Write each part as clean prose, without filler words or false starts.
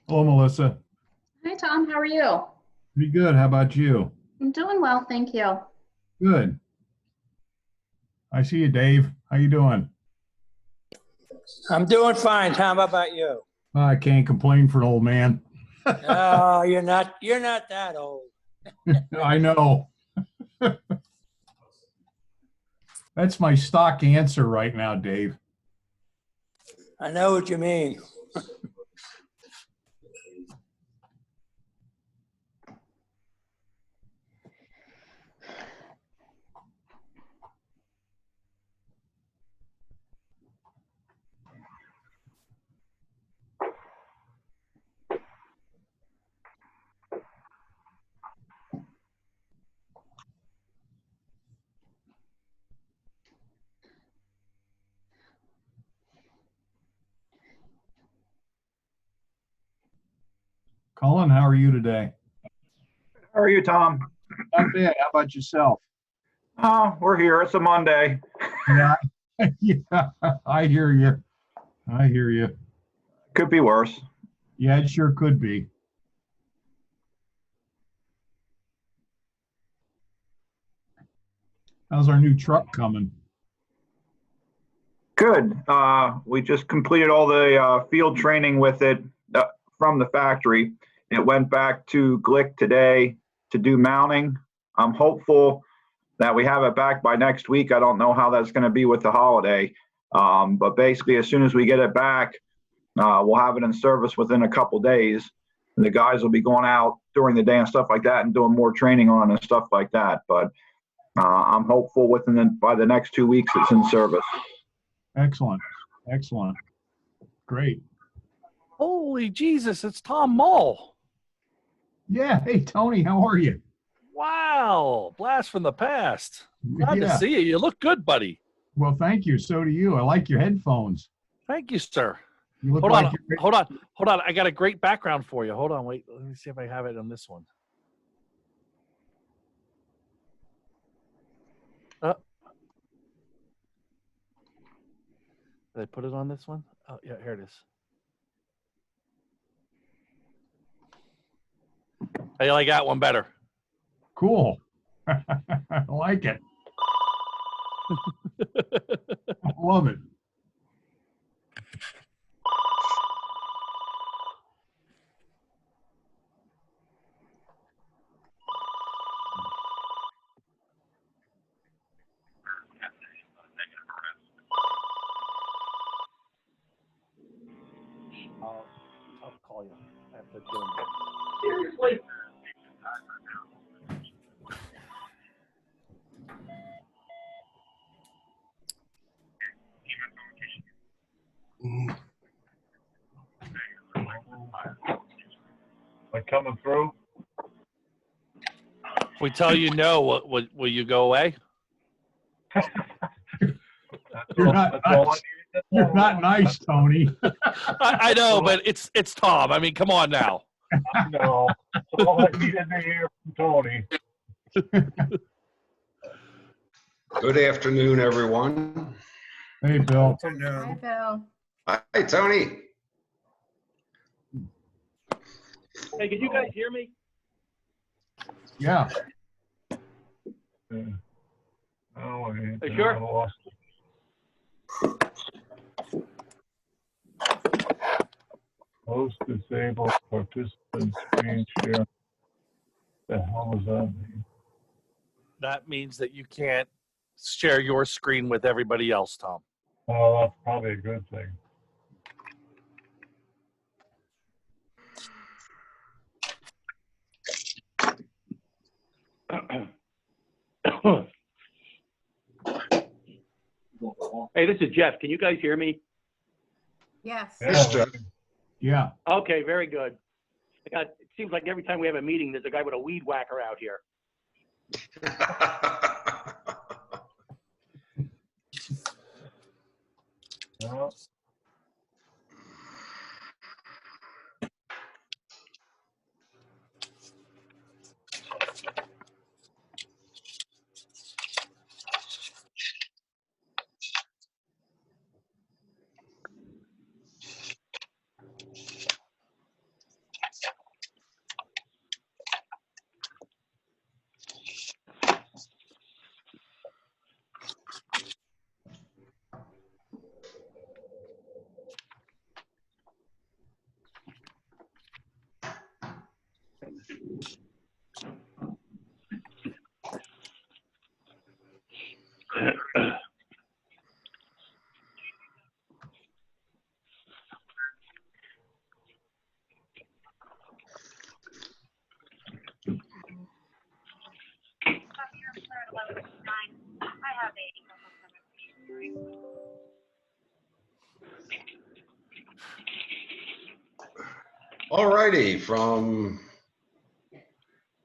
Hello, Melissa. Hi, Tom. How are you? Pretty good. How about you? I'm doing well, thank you. Good. I see you, Dave. How you doing? I'm doing fine, Tom. How about you? I can't complain for an old man. Oh, you're not that old. I know. That's my stock answer right now, Dave. I know what you mean. Colin, how are you today? How are you, Tom? Not bad. How about yourself? Oh, we're here. It's a Monday. Yeah, yeah, I hear you. I hear you. Could be worse. Yeah, it sure could be. How's our new truck coming? Good. We just completed all the field training with it from the factory. It went back to Glick today to do mounting. I'm hopeful that we have it back by next week. I don't know how that's going to be with the holiday. But basically, as soon as we get it back, we'll have it in service within a couple days. And the guys will be going out during the day and stuff like that and doing more training on it and stuff like that. But I'm hopeful by the next 2 weeks it's in service. Excellent. Excellent. Great. Holy Jesus, it's Tom Mull. Yeah. Hey, Tony, how are you? Wow. Blast from the past. Glad to Yeah. see you. You look good, buddy. Well, thank you. So do you. I like your headphones. Thank you, sir. You look Hold like on. you're Hold on. Hold on. I got a great background for you. Hold on. Wait. Let me see if I have it on this one. Did I put it on this one? Oh, yeah, here it is. I like that one better. cool. I like it. I love it. I'll call you. I have to do it. Seriously? Like coming through? If we tell you no, will you go away? You're not nice, Tony. I know, but it's Tom. I mean, come on now. No, all I needed to hear from Tony. Good afternoon, everyone. Hey, Bill. Hi, Bill. Hi, Tony. Hey, can you guys hear me? Yeah. Oh, Are you sure? I lost it. Host disabled participant screen share. The hell does that mean? That means that you can't share your screen with everybody else, Tom. Oh, that's probably a good thing. Hey, this is Jeff. Can you guys hear me? Yes. Yes, Jeff. Yeah. Okay, very good. It seems like every time we have a meeting, there's a guy with a weed whacker out here. Well, All righty, from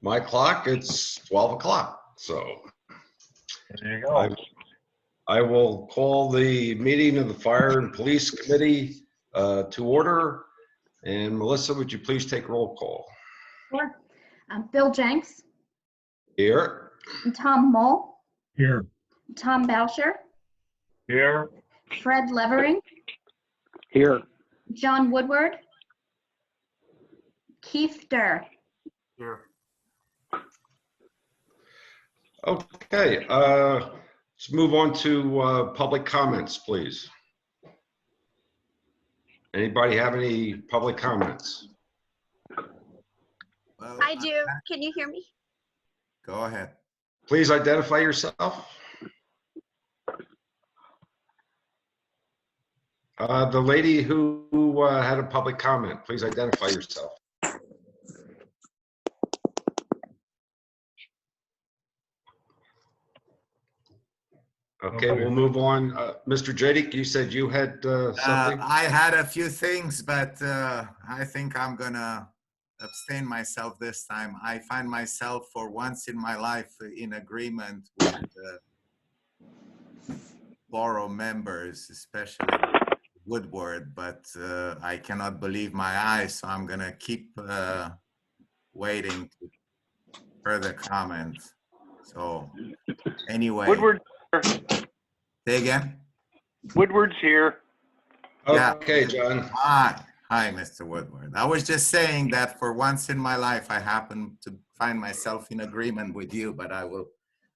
my clock, it's 12 o'clock. So There you go. I will call the meeting of the Fire and Police Committee to order. And Melissa, would you please take roll call? Sure. Bill Jenks, Here. Tom Mole, Here. Tom Boucher, Here, Fred Levering, Here. John Woodward, Keith Durr. Okay, let's move on to public comments, please. Anybody have any public comments? Well, I do. Can you hear me? Go ahead. Please identify yourself. The lady who had a public comment, please identify yourself. Okay, we'll move on. Mr. Jadik, you said you had something? I had a few things, but I think I'm gonna abstain myself this time. I find myself for once in my life in agreement with borough members, especially Woodward, but I cannot believe my eyes, so I'm gonna keep waiting to further comment. So anyway, Woodward, say again. Woodward's here. Yeah. Okay, John. Hi, Mr. Woodward. I was just saying that for once in my life, I happen to find myself in agreement with you, but I will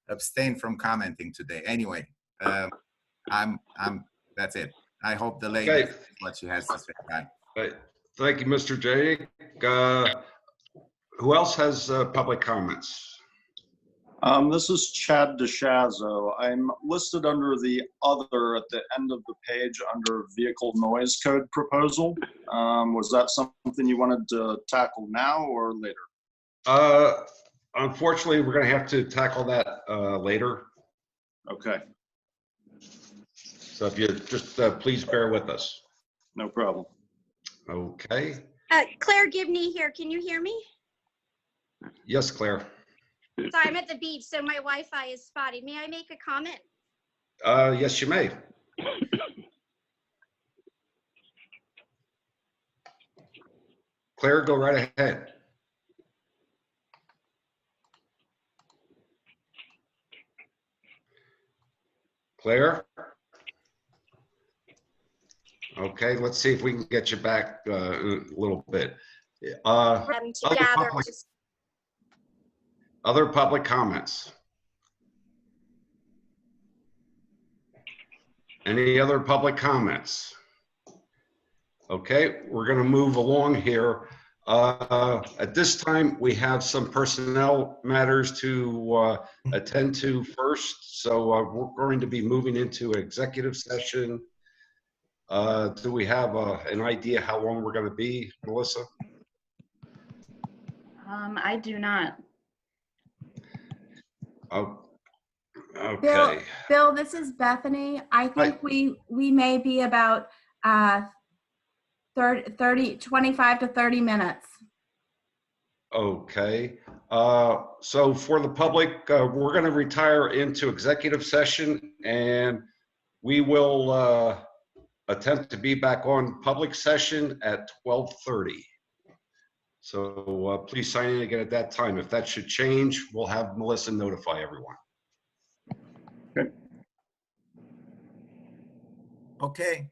abstain from commenting today. Anyway, that's it. I hope the lady Okay. what she has to say. Bye. Right. Thank you, Mr. Jadik. Who else has public comments? This is Chad DeShazo. I'm listed under the other at the end of the page under vehicle noise code proposal. Was that something you wanted to tackle now or later? Unfortunately, we're going to have to tackle that later. Okay, So if you just please bear with us. no problem. Okay. Claire Gibney here. Can you hear me? Yes, Claire. So I'm at the beach, so my Wi-Fi is spotty. May I make a comment? Yes, you may. Claire, go right ahead. Claire? Okay, let's see if we can get you back a little bit. To Other gather. public- Other public comments? Any other public comments? Okay, we're going to move along here. At this time, we have some personnel matters to attend to first. So we're going to be moving into executive session. Do we have an idea how long we're going to be, Melissa? I do not. Oh, okay. Bill, this is Bethany. I think we may be about 25 to 30 minutes. Okay. So for the public, we're going to retire into executive session, and we will attempt to be back on public session at 12:30. So please sign in again at that time. If that should change, we'll have Melissa notify everyone. Okay.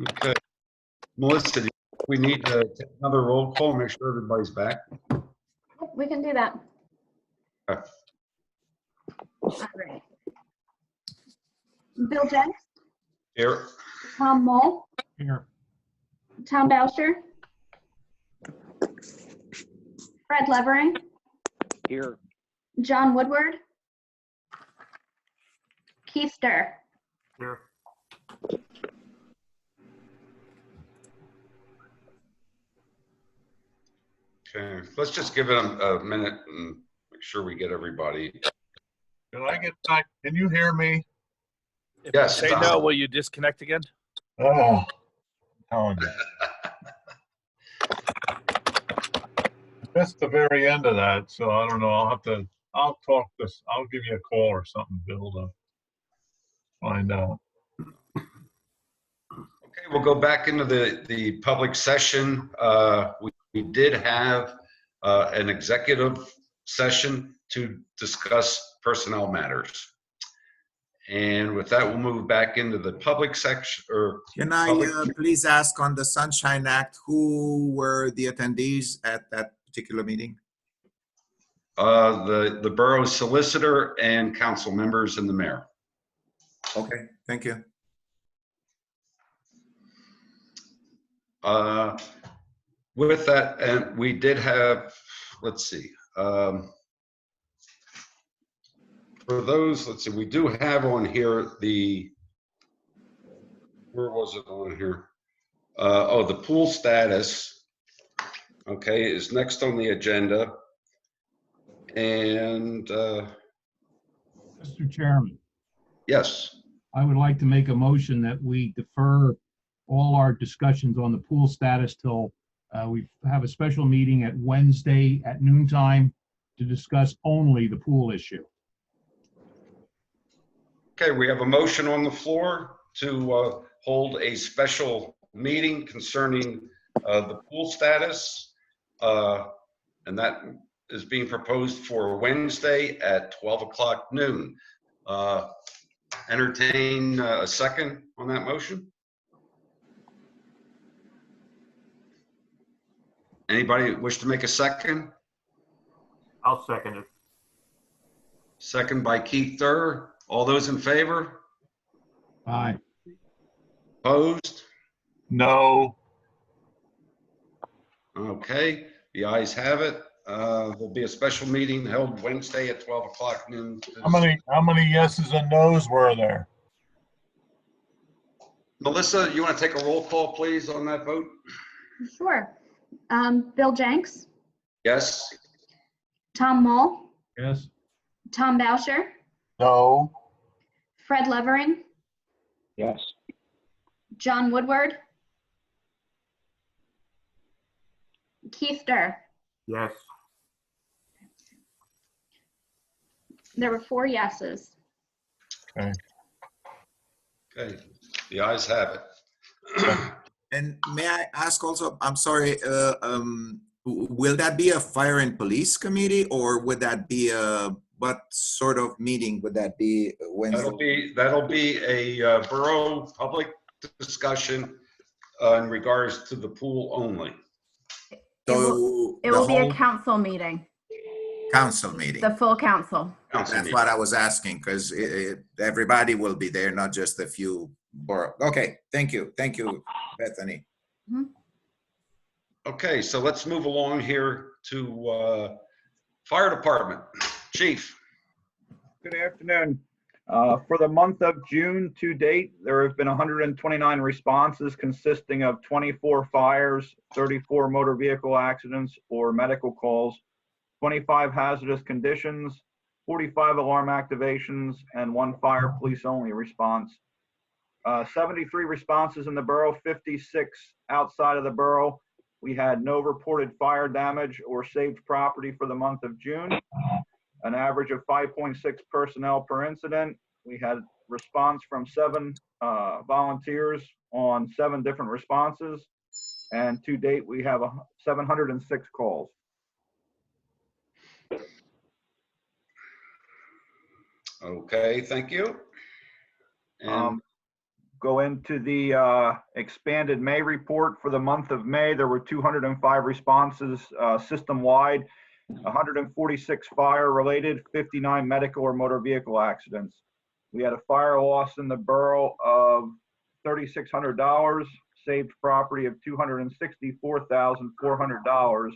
Okay. Melissa, we need to take another roll call, make sure everybody's back. We can do that. Okay. All right. Bill Jenks, Here. Tom Mole, Here. Tom Boucher, Fred Levering, Here. John Woodward, Keith Stir. Here. Okay, let's just give it a minute and make sure we get everybody. Can I get back? Can you hear me? If Yes, you say Tom. no, will you disconnect again? Oh, I'm telling you. I missed the very end of that, so I don't know. I'll talk this. I'll give you a call or something, Bill, to find out. Okay, we'll go back into the public session. We did have an executive session to discuss personnel matters. And with that, we'll move back into the public section or Can I public. please ask on the Sunshine Act, who were the attendees at that particular meeting? The borough solicitor and council members and the mayor. Okay, thank you. With that, and we did have, let's see, for those, let's see, we do have on here where was it on here? Oh, the pool status, okay, is next on the agenda. And Mr. Chairman, yes, I would like to make a motion that we defer all our discussions on the pool status till we have a special meeting at Wednesday at noontime to discuss only the pool issue. okay, we have a motion on the floor to hold a special meeting concerning the pool status. And that is being proposed for Wednesday at 12 o'clock noon. Entertain a second on that motion. Anybody wish to make a second? I'll second it. Second by Keith Durr. All those in favor? Aye. Opposed? No, Okay, the ayes have it. There'll be a special meeting held Wednesday at 12 o'clock noon. how many yeses and nos were there? Melissa, you want to take a roll call, please, on that vote? Sure. Bill Jenks, Yes? Tom Mole, Yes. Tom Boucher, No, Fred Levering, Yes. John Woodward, Keith Stir. Yes. There were 4 yeses. okay. Okay, the ayes have it. And may I ask also, I'm sorry, will that be a fire and police committee, or would that be what sort of meeting would that be? Wednesday? That'll be a borough public discussion in regards to the pool only. So It the will be a whole council meeting, council meeting. the full council. Council That's meeting. what I was asking, because everybody will be there, not just a few borough. Okay, thank you, Bethany. Okay, so let's move along here to fire department. Chief. Good afternoon. For the month of June to date, there have been 129 responses consisting of 24 fires, 34 motor vehicle accidents or medical calls, 25 hazardous conditions, 45 alarm activations, and 1 fire police only response. 73 responses in the borough, 56 outside of the borough. We had no reported fire damage or saved property for the month of June. An average of 5.6 personnel per incident. We had response from 7 volunteers on 7 different responses. And to date, we have 706 calls. Okay, thank you. And go into the expanded May report. For the month of May, there were 205 responses system-wide, 146 fire-related, 59 medical or motor vehicle accidents. We had a fire loss in the borough of $3,600, saved property of $264,400.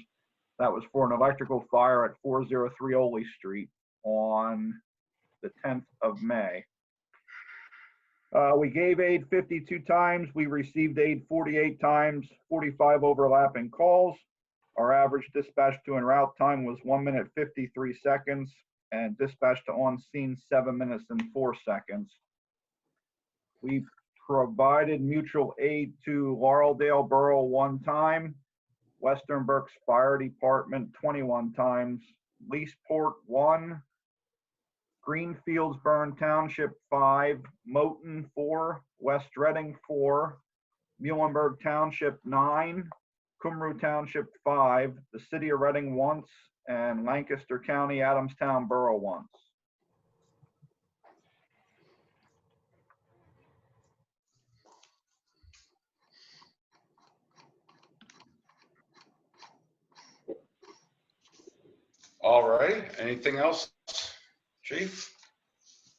That was for an electrical fire at 403 Oley Street on the 10th of May. We gave aid 52 times. We received aid 48 times, 45 overlapping calls. Our average dispatch to en route time was 1 minute 53 seconds, and dispatch to on scene 7 minutes and 4 seconds. We provided mutual aid to Laureldale Borough 1 time, Western Berks Fire Department 21 times, Leesport 1, Greenfieldsburn Township 5, Moton 4, West Reading 4, Muhlenberg Township 9, Cumru Township 5, the City of Reading once, and Lancaster County Adamstown Borough once. All right, anything else, Chief?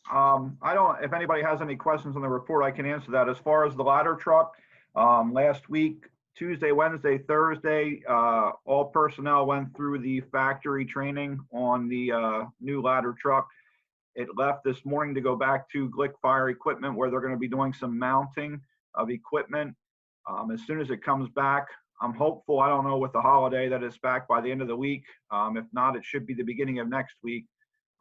I don't, if anybody has any questions on the report, I can answer that. As far as the ladder truck, last week, Tuesday, Wednesday, Thursday, all personnel went through the factory training on the new ladder truck. It left this morning to go back to Glick Fire Equipment, where they're going to be doing some mounting of equipment. As soon as it comes back, I'm hopeful, I don't know with the holiday, that it's back by the end of the week. If not, it should be the beginning of next week.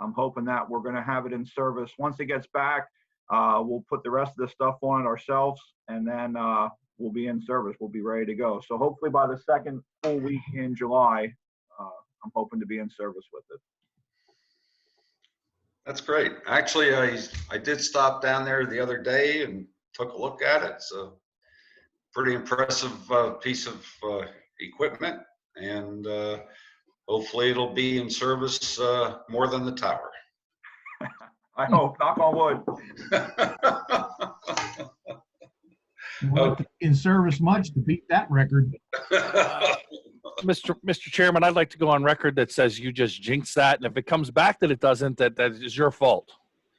I'm hoping that we're going to have it in service. Once it gets back, we'll put the rest of the stuff on it ourselves, and then we'll be in service. We'll be ready to go. So hopefully by the second full week in July, I'm hoping to be in service with it. That's great. Actually, I did stop down there the other day and took a look at it. It's a pretty impressive piece of equipment, and hopefully it'll be in service more than the tower. I hope, knock on wood. We'll have to be in service much to beat that record. Mr. Chairman, I'd like to go on record that says you just jinxed that, and if it comes back that it doesn't, that is your fault.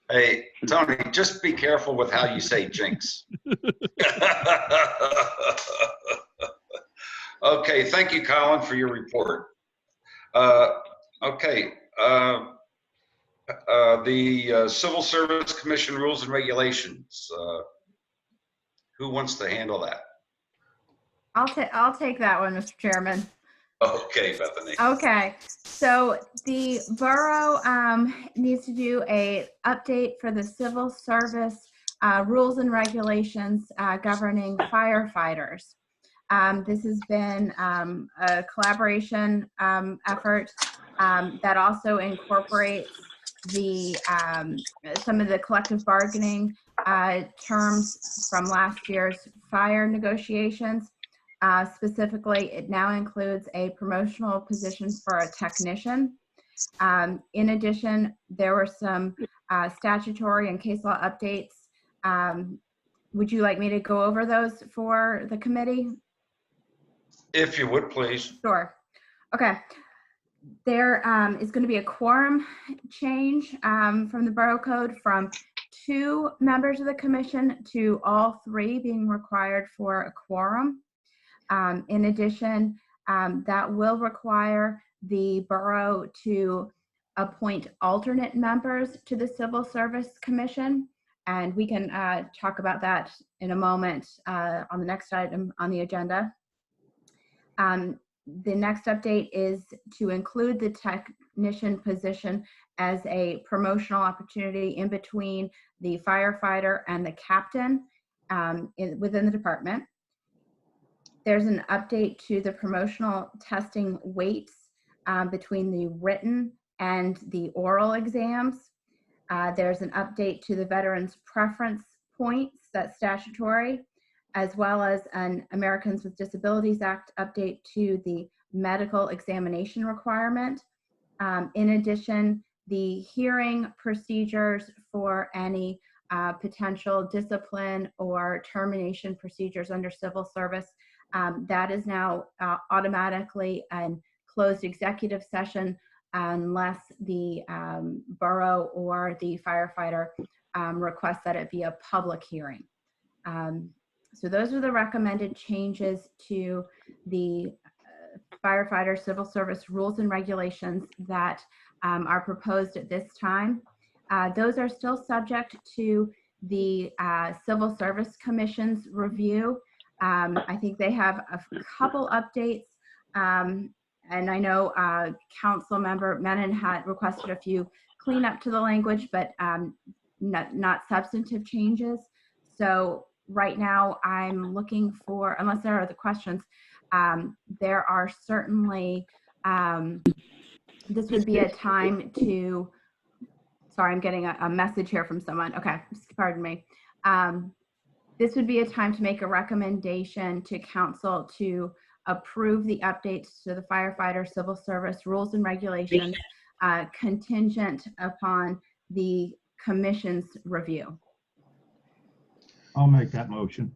Hey, Tony, just be careful with how you say jinx. Okay, thank you, Colin, for your report. Okay, the Civil Service Commission rules and regulations. Who wants to handle that? I'll take that one, Mr. Chairman. Okay, Bethany. Okay, so the borough needs to do a update for the civil service rules and regulations governing firefighters. This has been a collaboration effort that also incorporates the some of the collective bargaining terms from last year's fire negotiations. Specifically, it now includes a promotional position for a technician. In addition, there were some statutory and case law updates. Would you like me to go over those for the committee? If you would, please. Sure. Okay. There is going to be a quorum change from the Borough Code from 2 members of the commission to all 3 being required for a quorum. In addition, that will require the borough to appoint alternate members to the Civil Service Commission, and we can talk about that in a moment on the next item on the agenda. The next update is to include the technician position as a promotional opportunity in between the firefighter and the captain within the department. There's an update to the promotional testing weights between the written and the oral exams. There's an update to the Veterans Preference Points, that's statutory, as well as an Americans with Disabilities Act update to the medical examination requirement. In addition, the hearing procedures for any potential discipline or termination procedures under civil service. That is now automatically a closed executive session unless the borough or the firefighter requests that it be a public hearing. So those are the recommended changes to the firefighter civil service rules and regulations that are proposed at this time. Those are still subject to the Civil Service Commission's review. I think they have a couple updates, and I know Council Member Menon had requested a few cleanup to the language, but not substantive changes. So right now I'm looking for, unless there are other questions, there are certainly, this would be a time to, sorry, I'm getting a message here from someone. Okay, pardon me. This would be a time to make a recommendation to council to approve the updates to the firefighter civil service rules and regulations contingent upon the commission's review. I'll make that motion.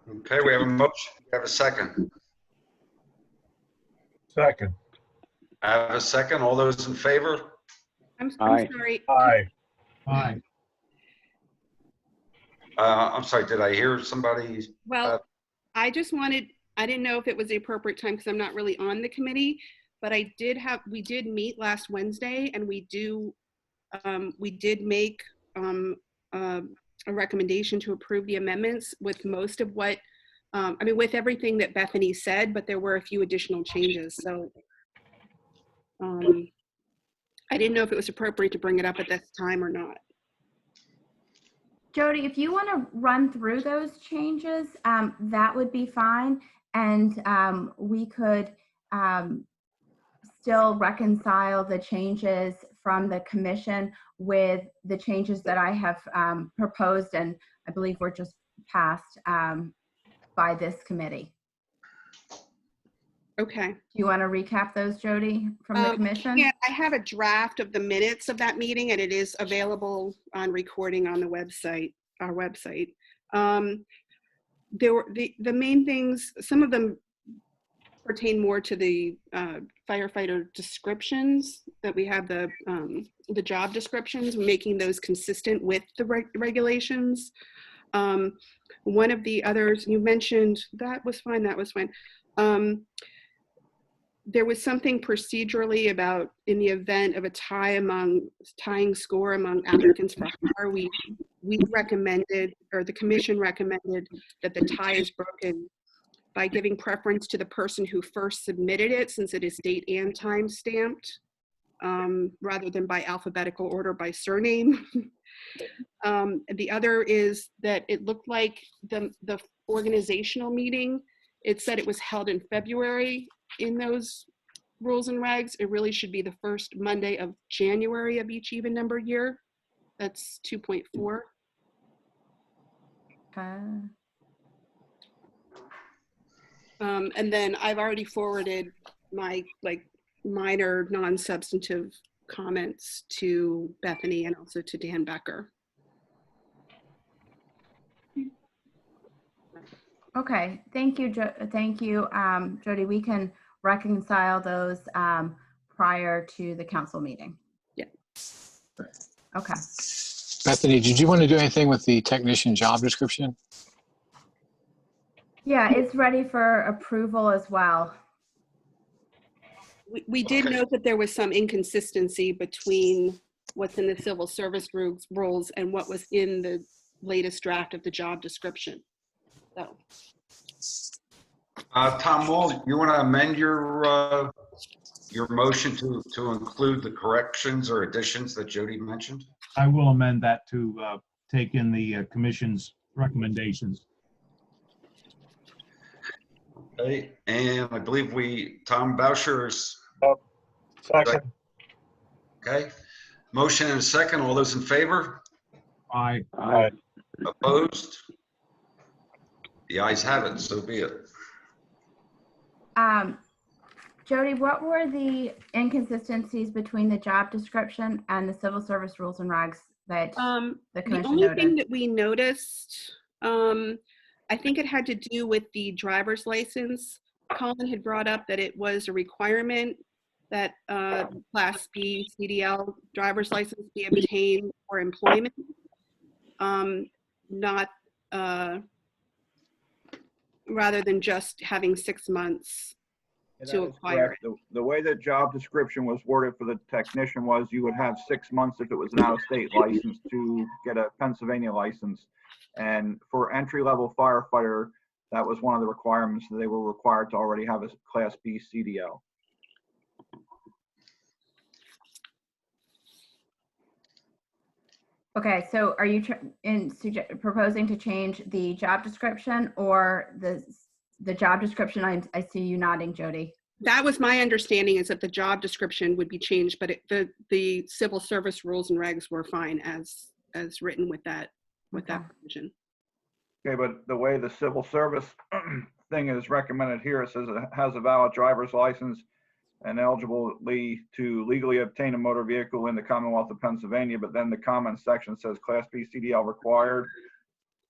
Okay, we have a motion. We have a second. Second. I have a second. All those in favor? I'm Aye. sorry. Aye. Aye. I'm sorry, did I hear somebody? Well, I didn't know if it was the appropriate time because I'm not really on the committee, but we did meet last Wednesday and we did make a recommendation to approve the amendments with most of what, with everything that Bethany said, but there were a few additional changes. So I didn't know if it was appropriate to bring it up at this time or not. Jody, if you want to run through those changes, that would be fine. And we could still reconcile the changes from the commission with the changes that I have proposed and I believe were just passed by this committee. Okay. Do you want to recap those, Jody, from the commission? Yeah, I have a draft of the minutes of that meeting and it is available on recording on the website, our website. There were the main things, some of them pertain more to the firefighter descriptions that we have the job descriptions, making those consistent with the regulations. One of the others you mentioned, that was fine, that was fine. There was something procedurally about in the event of a tying score among applicants for hire, we recommended, or the commission recommended, that the tie is broken by giving preference to the person who first submitted it, since it is date and time stamped, rather than by alphabetical order by surname. The other is that it looked like the organizational meeting, it said it was held in February in those rules and regs. It really should be the first Monday of January of each even number year. That's 2.4. And then I've already forwarded my minor non-substantive comments to Bethany and also to Dan Becker. Okay, thank you, Jody. We can reconcile those prior to the council meeting. Yeah. Okay. Bethany, did you want to do anything with the technician job description? Yeah, it's ready for approval as well. We did note that there was some inconsistency between what's in the civil service rules and what was in the latest draft of the job description. So. Tom Wall, you want to amend your motion to include the corrections or additions that Jody mentioned? I will amend that to take in the commission's recommendations. Okay, and I believe Tom Boucher's. Second. Okay, motion and a second. All those in favor? Aye. Aye. Opposed? The ayes have it, so be it. Jody, what were the inconsistencies between the job description and the civil service rules and regs that the The commission only thing noted? that we noticed, I think it had to do with the driver's license. Colin had brought up that it was a requirement that Class B CDL driver's license be obtained for employment, not rather than just having 6 months Yeah, to that is acquire correct. The way the job description was worded for the technician was you would have 6 months if it was an out-of-state license to get a Pennsylvania license. And for entry-level firefighter, that was one of the requirements that they were required to already have a Class B CDL. Okay, so are you proposing to change the job description or the job description? I see you nodding, Jody. That was my understanding, is that the job description would be changed, but the civil service rules and regs were fine as written with that provision. Okay, but the way the civil service thing is recommended here, it says it has a valid driver's license and eligible to legally obtain a motor vehicle in the Commonwealth of Pennsylvania, but then the comment section says Class B CDL required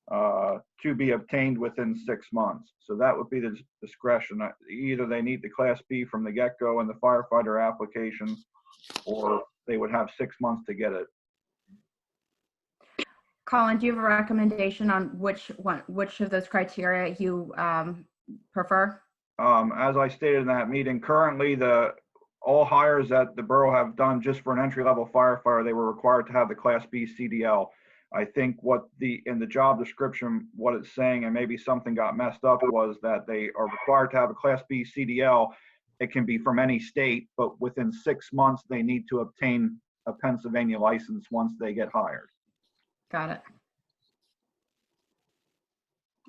to be obtained within 6 months. So that would be the discretion. Either they need the Class B from the get-go in the firefighter application, or they would have 6 months to get it. Colin, do you have a recommendation on which of those criteria you prefer? As I stated in that meeting, currently all hires that the borough have done just for an entry-level firefighter, they were required to have the Class B CDL. I think in the job description, what it's saying, and maybe something got messed up, was that they are required to have a Class B CDL. It can be from any state, but within 6 months, they need to obtain a Pennsylvania license once they get hired. Got it.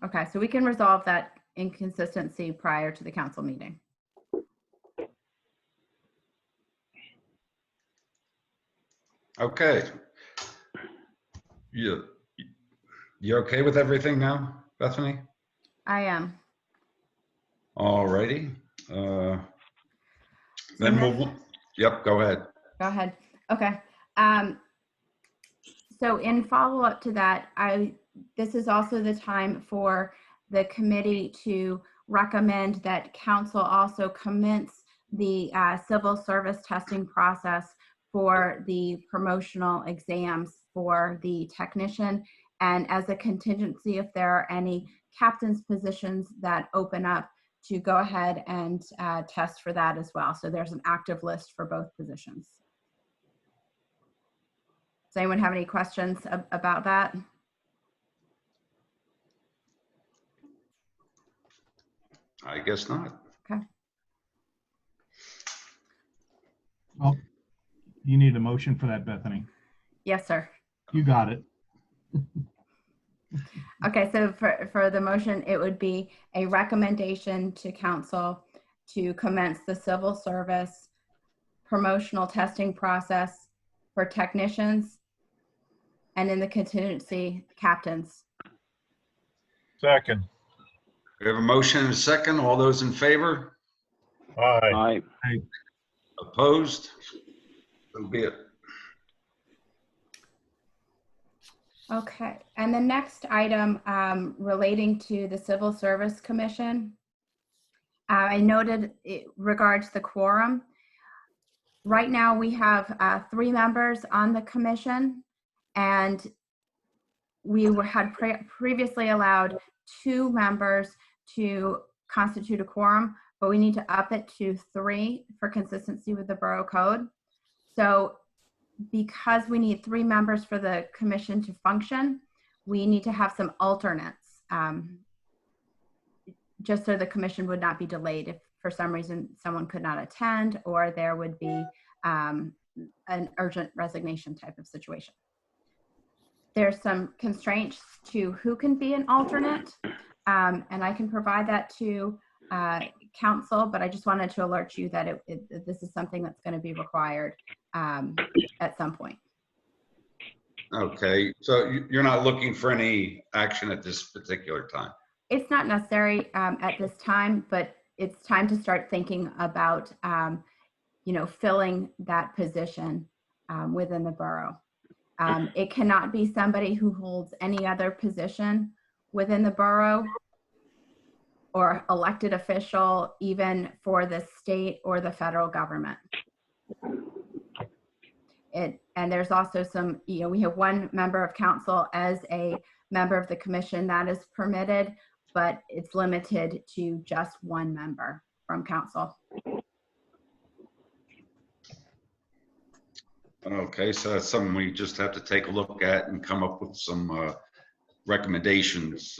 Okay, so we can resolve that inconsistency prior to the council meeting. Okay. You okay with everything now, Bethany? I am. All righty. Then next- we'll, yep, go ahead. Go ahead. Okay. So in follow-up to that, this is also the time for the committee to recommend that council also commence the civil service testing process for the promotional exams for the technician, and as a contingency, if there are any captain's positions that open up, to go ahead and test for that as well. So there's an active list for both positions. Does anyone have any questions about that? I guess not. Okay. Well, you need a motion for that, Bethany. Yes, sir. You got it. Okay, so for the motion, it would be a recommendation to council to commence the civil service promotional testing process for technicians, and in the contingency, captains. Second. We have a motion and a second. All those in favor? Aye. Aye. Opposed? So be it. Okay, and the next item relating to the Civil Service Commission, I noted it regards the quorum. Right now, we have 3 members on the commission, and we had previously allowed 2 members to constitute a quorum, but we need to up it to 3 for consistency with the borough code. So because we need 3 members for the commission to function, we need to have some alternates, just so the commission would not be delayed if for some reason someone could not attend, or there would be an urgent resignation type of situation. There's some constraints to who can be an alternate, and I can provide that to council, but I just wanted to alert you that this is something that's going to be required at some point. Okay, so you're not looking for any action at this particular time? It's not necessary at this time, but it's time to start thinking about, filling that position within the borough. It cannot be somebody who holds any other position within the borough or elected official, even for the state or the federal government. And there's also some, we have one member of council as a member of the commission that is permitted, but it's limited to just one member from council. Okay, so that's something we just have to take a look at and come up with some recommendations.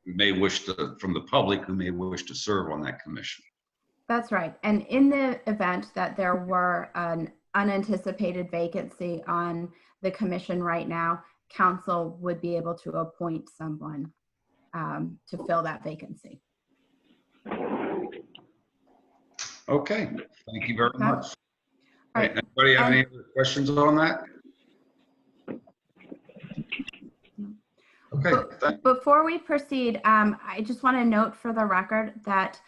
We may wish to, from the public who may wish to serve on that commission. That's right. And in the event that there were an unanticipated vacancy on the commission right now, council would be able to appoint someone to fill that vacancy. Okay, thank you very much. All right. Anybody have any other questions on that? Okay. Before we proceed, I just want to note for the record that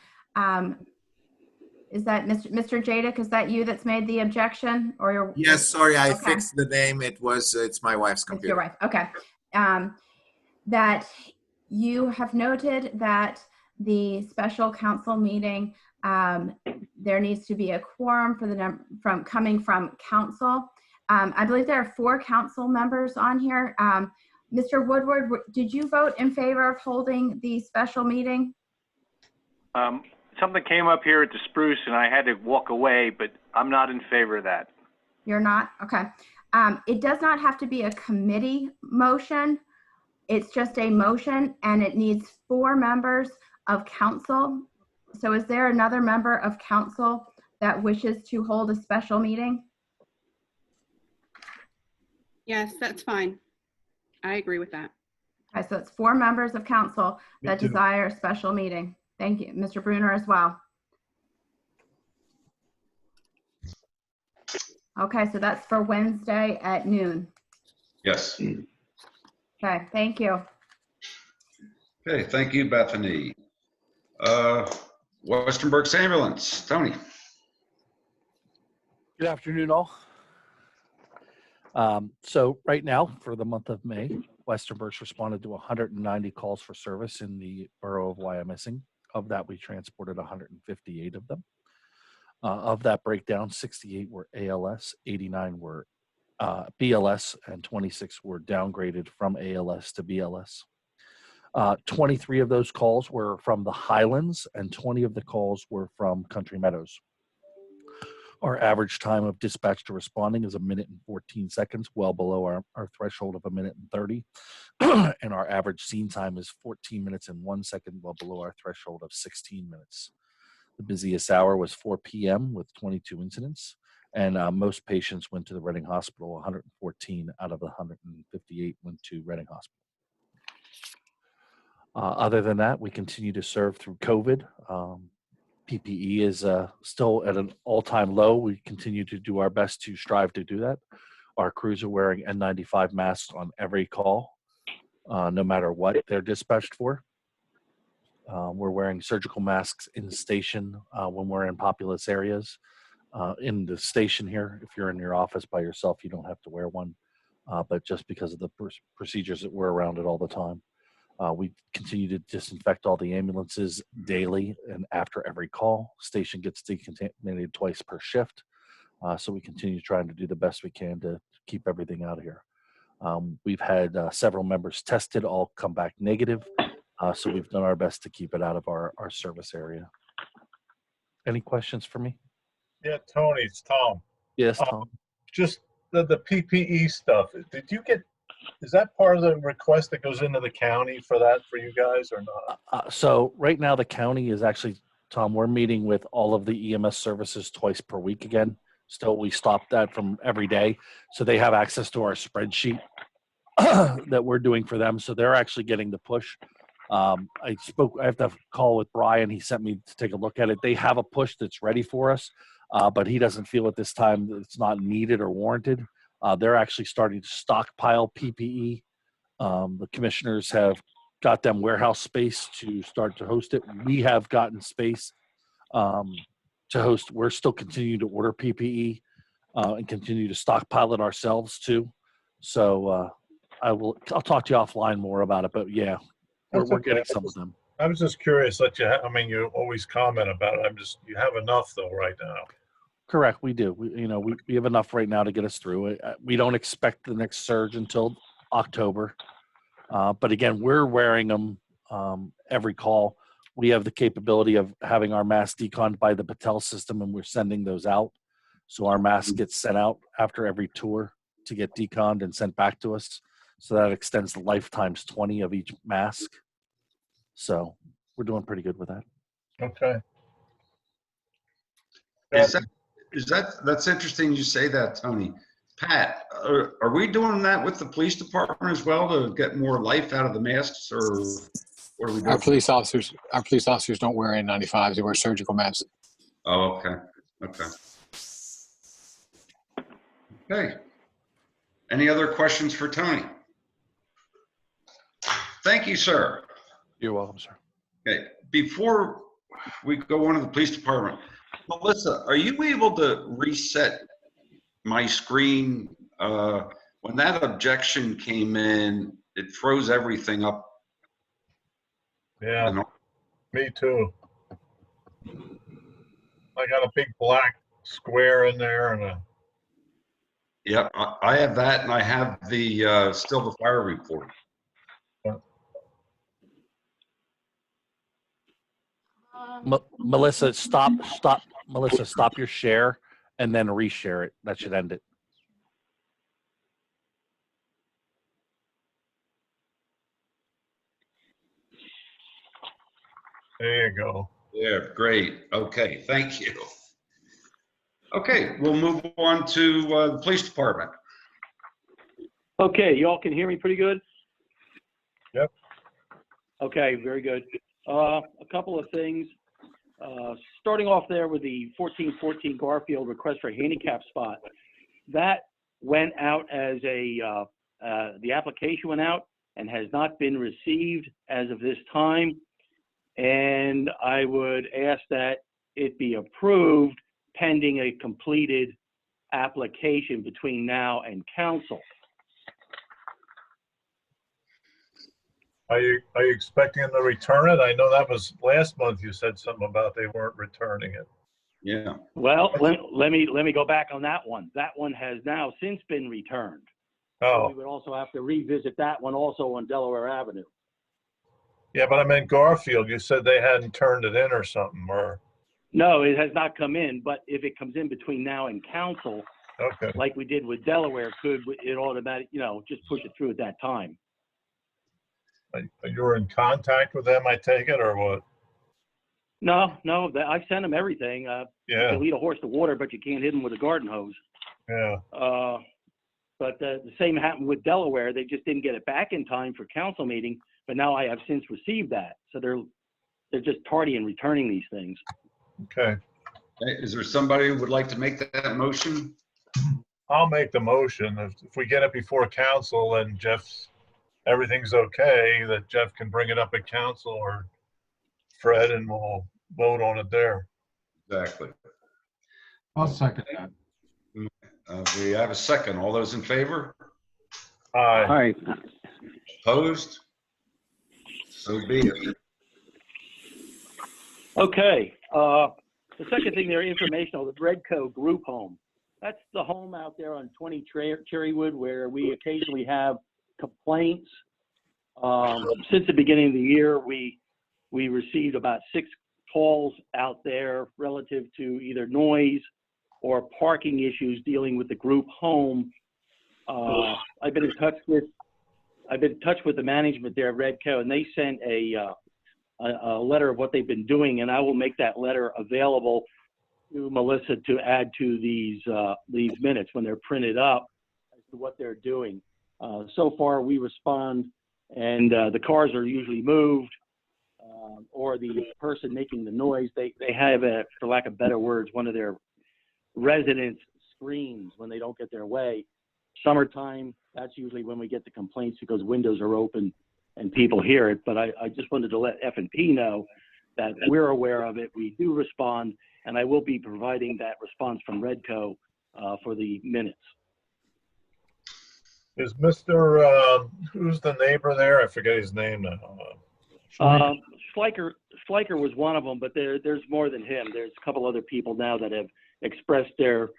is that Mr. Jadick, is that you that's made the objection, or your? Yes, sorry, I Okay. fixed the name. It's my wife's computer. Your wife. Okay. That you have noted that the special council meeting, there needs to be a quorum for the coming from council. I believe there are 4 council members on here. Mr. Woodward, did you vote in favor of holding the special meeting? Something came up here at the Spruce and I had to walk away, but I'm not in favor of that. You're not? Okay. It does not have to be a committee motion. It's just a motion, and it needs 4 members of council. So is there another member of council that wishes to hold a special meeting? Yes, that's fine. I agree with that. Okay, so it's 4 members of council that desire a special meeting. Thank you. Mr. Bruner as well. Okay, so that's for Wednesday at noon. Yes. Okay, thank you. Okay, thank you, Bethany. Western Berks Ambulance, Tony. Good afternoon, all. So right now, for the month of May, Western Berks responded to 190 calls for service in the borough of Wyomissing. Of that, we transported 158 of them. Of that breakdown, 68 were ALS, 89 were BLS, and 26 were downgraded from ALS to BLS. 23 of those calls were from the Highlands, and 20 of the calls were from Country Meadows. Our average time of dispatch to responding is 1 minute and 14 seconds, well below our threshold of 1 minute and 30. And our average scene time is 14 minutes and 1 second, well below our threshold of 16 minutes. The busiest hour was 4 p.m. with 22 incidents, and most patients went to the Reading Hospital. 114 out of the 158 went to Reading Hospital. Other than that, we continue to serve through COVID. PPE is still at an all-time low. We continue to do our best to strive to do that. Our crews are wearing N95 masks on every call, no matter what they're dispatched for. We're wearing surgical masks in the station when we're in populous areas. In the station here, if you're in your office by yourself, you don't have to wear one, but just because of the procedures that we're around it all the time. We continue to disinfect all the ambulances daily and after every call. Station gets decontaminated twice per shift. So we continue trying to do the best we can to keep everything out of here. We've had several members tested, all come back negative. So we've done our best to keep it out of our service area. Any questions for me? Yeah, Tony, it's Tom. Yes, Tom. Just the PPE stuff. Did you get, is that part of the request that goes into the county for that for you guys or not? So right now the county is actually, Tom, we're meeting with all of the EMS services twice per week again. Still, we stopped that from every day. So they have access to our spreadsheet that we're doing for them. So they're actually getting the push. I have to call with Brian. He sent me to take a look at it. They have a push that's ready for us, but he doesn't feel at this time that it's not needed or warranted. They're actually starting to stockpile PPE. The commissioners have got them warehouse space to start to host it. We have gotten space to host. We're still continuing to order PPE. and continue to stockpile it ourselves too. So I'll talk to you offline more about it, but yeah, That's we're okay. getting some of them. I was just curious that I mean, you always comment about it. You have enough though right now. Correct, we do. We have enough right now to get us through it. We don't expect the next surge until October. But again, we're wearing them every call. We have the capability of having our mask deconned by the Patel system, and we're sending those out. So our masks get sent out after every tour to get deconned and sent back to us. So that extends the lifetimes 20 of each mask. So we're doing pretty good with that. Okay. That's interesting you say that, Tony. Pat, are we doing that with the police department as well to get more life out of the masks, or what are we doing? Our police officers don't wear N95s. They wear surgical masks. Oh, okay. Okay. Okay. Any other questions for Tony? Thank you, sir. You're welcome, sir. Okay. Before we go on to the police department, Melissa, are you able to reset my screen? When that objection came in, it froze everything up. Yeah, me too. I got a big black square in there and a. Yep, I have that, and I have the still the fire report. Melissa, stop your share and then reshare it. That should end it. There you go. Yeah, great. Okay, thank you. Okay, we'll move on to the police department. Okay, y'all can hear me pretty good? Yep. Okay, very good. A couple of things. Starting off there with the 1414 Garfield request for a handicap spot. That went out as the application went out and has not been received as of this time. And I would ask that it be approved pending a completed application between now and council. Are you expecting them to return it? I know that was last month you said something about they weren't returning it. Yeah. Well, let me go back on that one. That one has now since been returned. Oh. So we would also have to revisit that one also on Delaware Avenue. Yeah, but I meant Garfield. You said they hadn't turned it in or something, or. No, it has not come in, but if it comes in between now and council, okay, like we did with Delaware, could it automatic, just push it through at that time? You were in contact with them, I take it, or what? No, I've sent them everything. Yeah. You can lead a horse to water, but you can't hit him with a garden hose. Yeah. But the same happened with Delaware. They just didn't get it back in time for council meeting, but now I have since received that. So they're just tardy in returning these things. Okay. Is there somebody who would like to make that motion? I'll make the motion. If we get it before council and everything's okay, that Jeff can bring it up at council or Fred, and we'll vote on it there. Exactly. I'll second that. We have a second. All those in favor? Aye. Aye. Opposed? So be it. Okay. The second thing there, informational, the Redco group home. That's the home out there on 20 Cherrywood where we occasionally have complaints. Since the beginning of the year, we received about 6 calls out there relative to either noise or parking issues dealing with the group home. I've been in touch with the management there at Redco, and they sent a letter of what they've been doing, and I will make that letter available to Melissa to add to these minutes when they're printed up as to what they're doing. So far, we respond, and the cars are usually moved, or the person making the noise, they have, for lack of better words, one of their residents screams when they don't get their way. Summertime, that's usually when we get the complaints because windows are open and people hear it. But I just wanted to let F&P know that we're aware of it. We do respond, and I will be providing that response from Redco for the minutes. Is Mr., who's the neighbor there? I forget his name now. Schleicher was one of them, but there's more than him. There's a couple other people now that have expressed their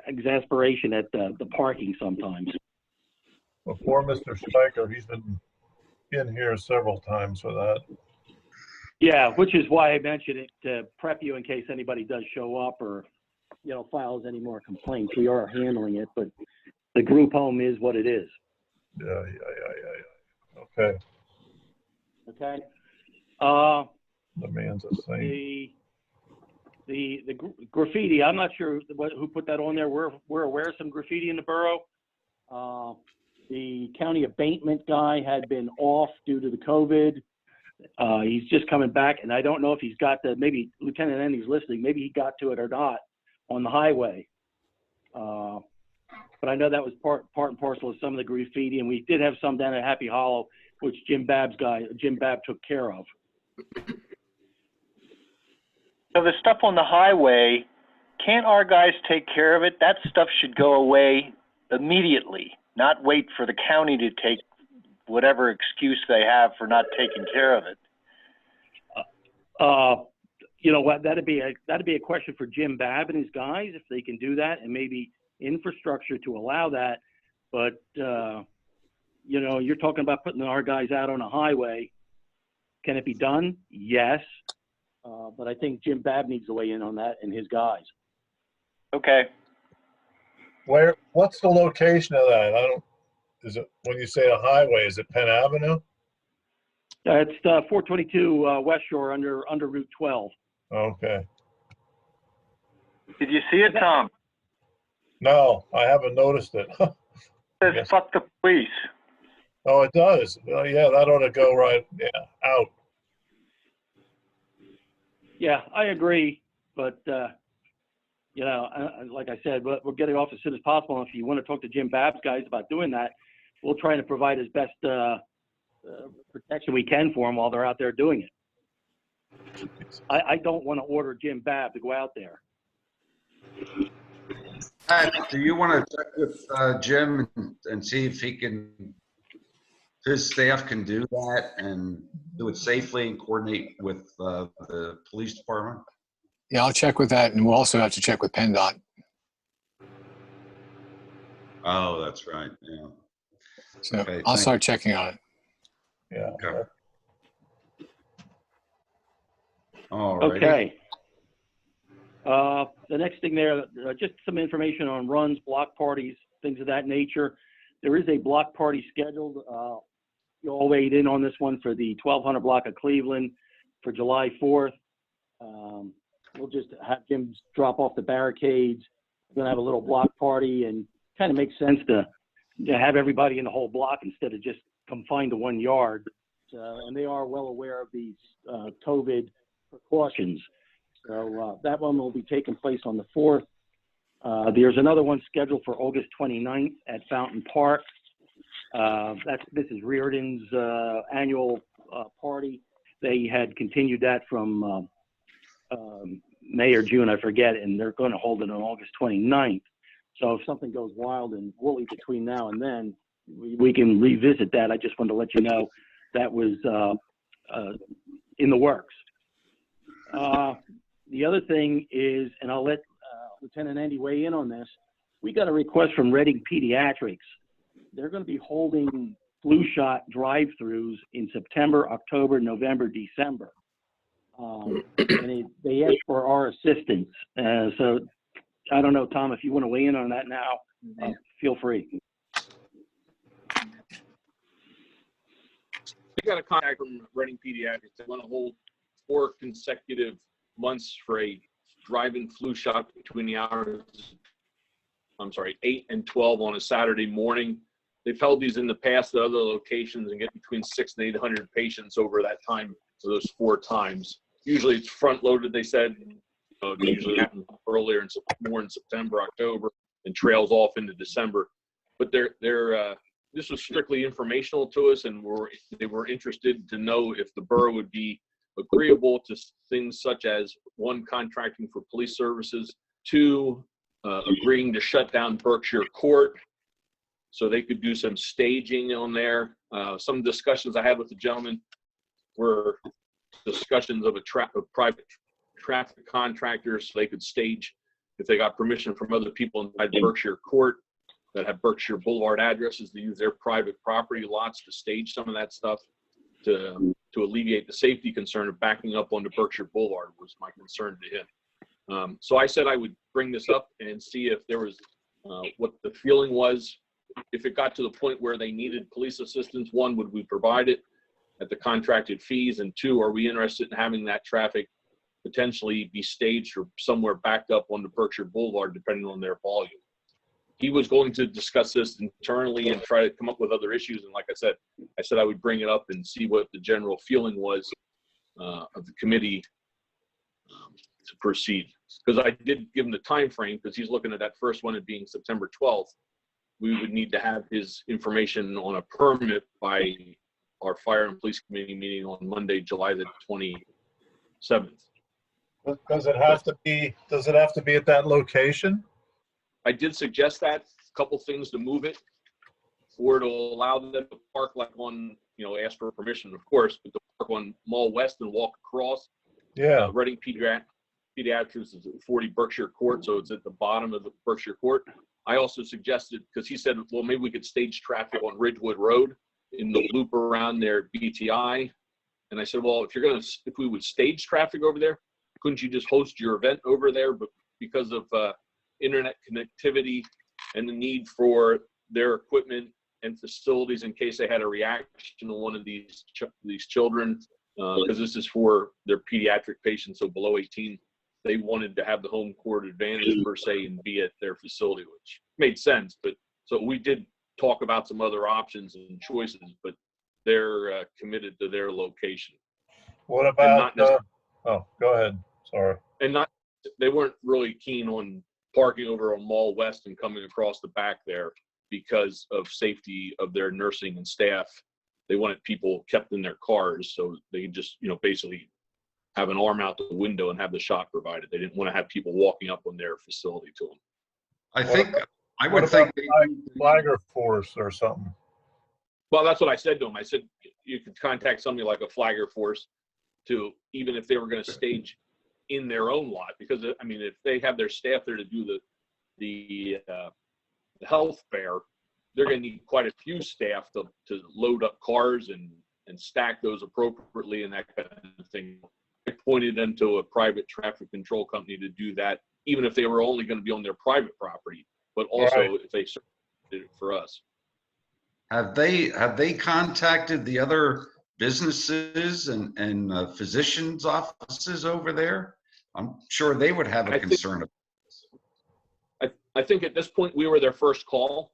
exasperation at the parking sometimes. Before Mr. Steicher, he's been in here several times for that. Yeah, which is why I mentioned it to prep you in case anybody does show up or, files any more complaints. We are handling it, but the group home is what it is. Yeah. Okay. Okay. The man's a saint. The graffiti, I'm not sure who put that on there. We're aware of some graffiti in the borough. The county abatement guy had been off due to the COVID. He's just coming back, and I don't know if he's got maybe Lieutenant Endy's listening, maybe he got to it or not on the highway. But I know that was part and parcel of some of the graffiti, and we did have some down at Happy Hollow, which Jim Babb took care of. So the stuff on the highway, can't our guys take care of it? That stuff should go away immediately, not wait for the county to take whatever excuse they have for not taking care of it. You know what? That'd be a question for Jim Babb and his guys if they can do that, and maybe infrastructure to allow that. But you're talking about putting our guys out on a highway. Can it be done? Yes. But I think Jim Babb needs to weigh in on that and his guys. Okay. What's the location of that? Is it, when you say a highway, is it Penn Avenue? It's 422 West Shore under Route 12. Okay. Did you see it, Tom? No, I haven't noticed it. It says fuck the police. Oh, it does. Yeah, that ought to go out. Yeah, I agree. But, like I said, we'll get it off as soon as possible. And if you want to talk to Jim Babb's guys about doing that, we'll try to provide as best protection we can for them while they're out there doing it. I don't want to order Jim Babb to go out there. Do you want to check with Jim and see if his staff can do that and do it safely and coordinate with the police department? Yeah, I'll check with that, and we'll also have to check with PennDOT. Oh, that's right. Yeah. So Okay, I'll start checking on it. Yeah. Okay. All right. Okay. The next thing there, just some information on runs, block parties, things of that nature. There is a block party scheduled. You all weighed in on this one for the 1200 block of Cleveland for July 4th. We'll just have Jim drop off the barricades. We're gonna have a little block party, and kind of makes sense to have everybody in the whole block instead of just confined to 1 yard. And they are well aware of these COVID precautions. So that one will be taking place on the 4th. There's another one scheduled for August 29th at Fountain Park. This is Reardon's annual party. They had continued that from May or June, I forget, and they're going to hold it on August 29th. So if something goes wild and woolly between now and then, we can revisit that. I just wanted to let you know that was in the works. The other thing is, and I'll let Lieutenant Endy weigh in on this, we got a request from Reading Pediatrics. They're going to be holding flu shot drive-throughs in September, October, November, December. And they asked for our assistance. So I don't know, Tom, if you want to weigh in on that now, feel free. We got a contact from Reading Pediatrics. They want to hold 4 consecutive months for a drive-in flu shot between the hours, 8 and 12 on a Saturday morning. They've held these in the past at other locations and get between 600 and 800 patients over that time, so those 4 times. Usually it's front-loaded, they said. They usually happen earlier, more in September, October, and trails off into December. But this was strictly informational to us, and they were interested to know if the borough would be agreeable to things such as 1, contracting for police services, 2, agreeing to shut down Berkshire Court so they could do some staging on there. Some discussions I had with the gentleman were discussions of private traffic contractors so they could stage, if they got permission from other people inside Berkshire Court that have Berkshire Boulevard addresses, to use their private property lots to stage some of that stuff to alleviate the safety concern of backing up onto Berkshire Boulevard was my concern to him. So I said I would bring this up and see if there was what the feeling was. If it got to the point where they needed police assistance, 1, would we provide it at the contracted fees? And 2, are we interested in having that traffic potentially be staged or somewhere backed up on the Berkshire Boulevard, depending on their volume? He was going to discuss this internally and try to come up with other issues. And like I said I would bring it up and see what the general feeling was of the committee to proceed. Because I did give him the time frame, because he's looking at that first one as being September 12th. We would need to have his information on a permit by our fire and police committee meeting on Monday, July the 27th. Does it have to be at that location? I did suggest that, a couple things to move it, or to allow them to park like on, ask for permission, of course, but to park on Mall West and walk across. Yeah. Reading Pediatrics is at 40 Berkshire Court, so it's at the bottom of the Berkshire Court. I also suggested, because he said, well, maybe we could stage traffic on Ridgewood Road in the loop around their BTI. And I said, well, if we would stage traffic over there, couldn't you just host your event over there? But because of internet connectivity and the need for their equipment and facilities in case they had a reaction to one of these children, because this is for their pediatric patients, so below 18, they wanted to have the home court advantage per se and be at their facility, which made sense. But so we did talk about some other options and choices, but they're committed to their location. What about? Oh, go ahead. Sorry. And they weren't really keen on parking over on Mall West and coming across the back there because of safety of their nursing and staff. They wanted people kept in their cars so they could just, basically have an arm out the window and have the shot provided. They didn't want to have people walking up on their facility to them. I would think flagger force or something. Well, that's what I said to him. I said you could contact somebody like a flagger force to, even if they were going to stage in their own lot, because I mean, if they have their staff there to do the health fair, they're going to need quite a few staff to load up cars and stack those appropriately and that kind of thing. I pointed them to a private traffic control company to do that, even if they were only going to be on their private property, but also if they did it for us. Have they contacted the other businesses and physicians' offices over there? I'm sure they would have a concern about this. I think at this point we were their first call,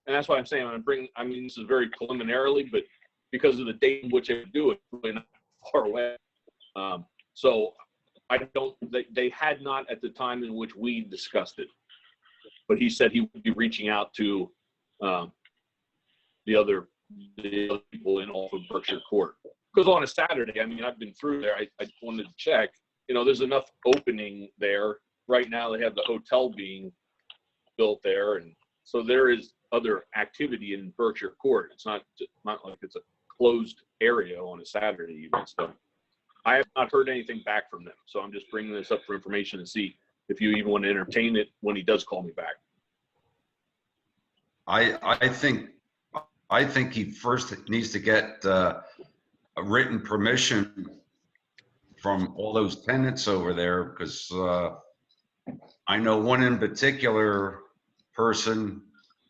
and that's why I'm saying this is very preliminarily, but because of the date in which they would do it, really not far away. So they had not at the time in which we discussed it, but he said he would be reaching out to the other people in off of Berkshire Court. Because on a Saturday, I mean, I've been through there. I wanted to check. There's enough opening there. Right now, they have the hotel being built there, and so there is other activity in Berkshire Court. It's not like it's a closed area on a Saturday even. So I have not heard anything back from them. So I'm just bringing this up for information and see if you even want to entertain it when he does call me back. I think he first needs to get a written permission from all those tenants over there, because I know one in particular person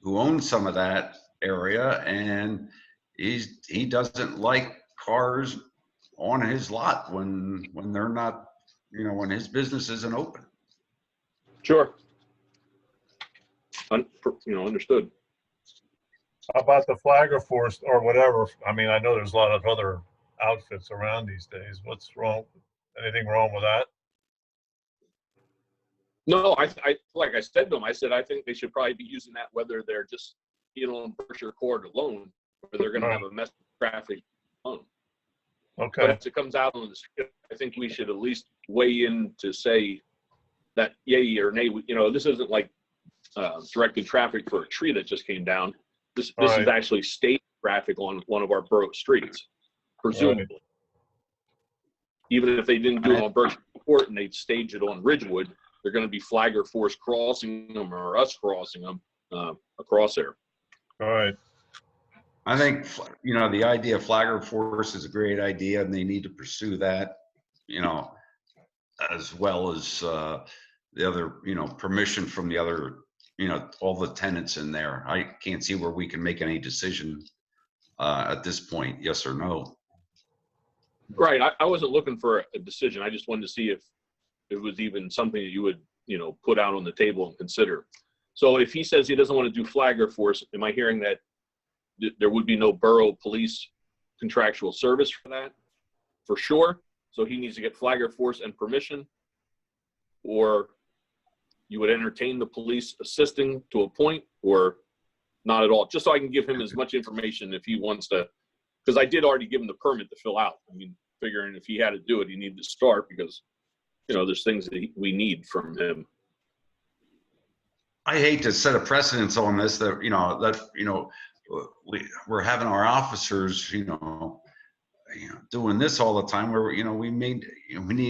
who owns some of that area, and he doesn't like cars on his lot when they're not, when his business isn't open. Sure. Understood. How about the flagger force or whatever? I mean, I know there's a lot of other outfits around these days. What's wrong? Anything wrong with that? No, I like I said to them, I said I think they should probably be using that whether they're just on Berkshire Court alone, or they're going to have a mess of traffic alone. Okay. But if it comes out on the street, I think we should at least weigh in to say that yay or nay. You know, this isn't like directed traffic for a tree that just came down. This is Right. actually state traffic on one of our borough streets, presumably. Even if they didn't do it on Birch Court and they'd stage it on Ridgewood, they're going to be flagger force crossing them or us crossing them across there. All right. I think, you know, the idea of flagger force is a great idea, and they need to pursue that, you know, as well as the other, you know, permission from the other, you know, all the tenants in there. I can't see where we can make any decision at this point, yes or no. Right. I wasn't looking for a decision. I just wanted to see if it was even something that you would, you know, put out on the table and consider. So if he says he doesn't want to do flagger force, am I hearing that there would be no borough police contractual service for that? For sure. So he needs to get flagger force and permission, or you would entertain the police assisting to a point, or not at all? Just so I can give him as much information if he wants to, because I did already give him the permit to fill out. I mean, figuring if he had to do it, he needed to start because, you know, there's things that we need from him. I hate to set a precedence on this that, you know, we're having our officers, you know, doing this all the time where, you know, we need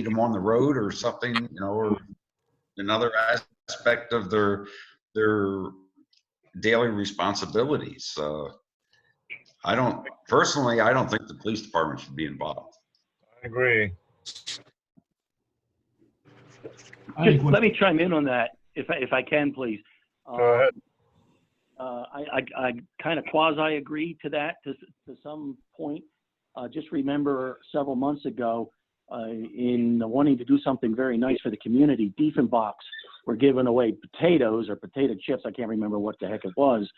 them on the road or something, you know, or another aspect of their daily responsibilities. I don't think the police department should be involved. I agree. Just let me chime in on that, if I can, please. Go ahead. I kind of quasi agree to that to some point. Just remember several months ago, in wanting to do something very nice for the community, Diefenbachs were giving away potatoes or potato chips. I can't remember what the heck it was.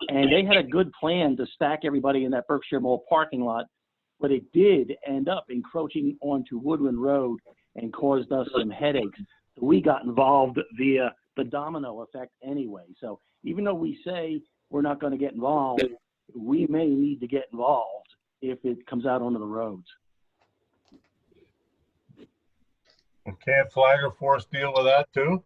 And they had a good plan to stack everybody in that Berkshire Mall parking lot, but it did end up encroaching onto Woodland Road and caused us some headaches. So we got involved via the domino effect anyway. So even though we say we're not going to get involved, we may need to get involved if it comes out onto the roads. Well, can't flagger force deal with that too?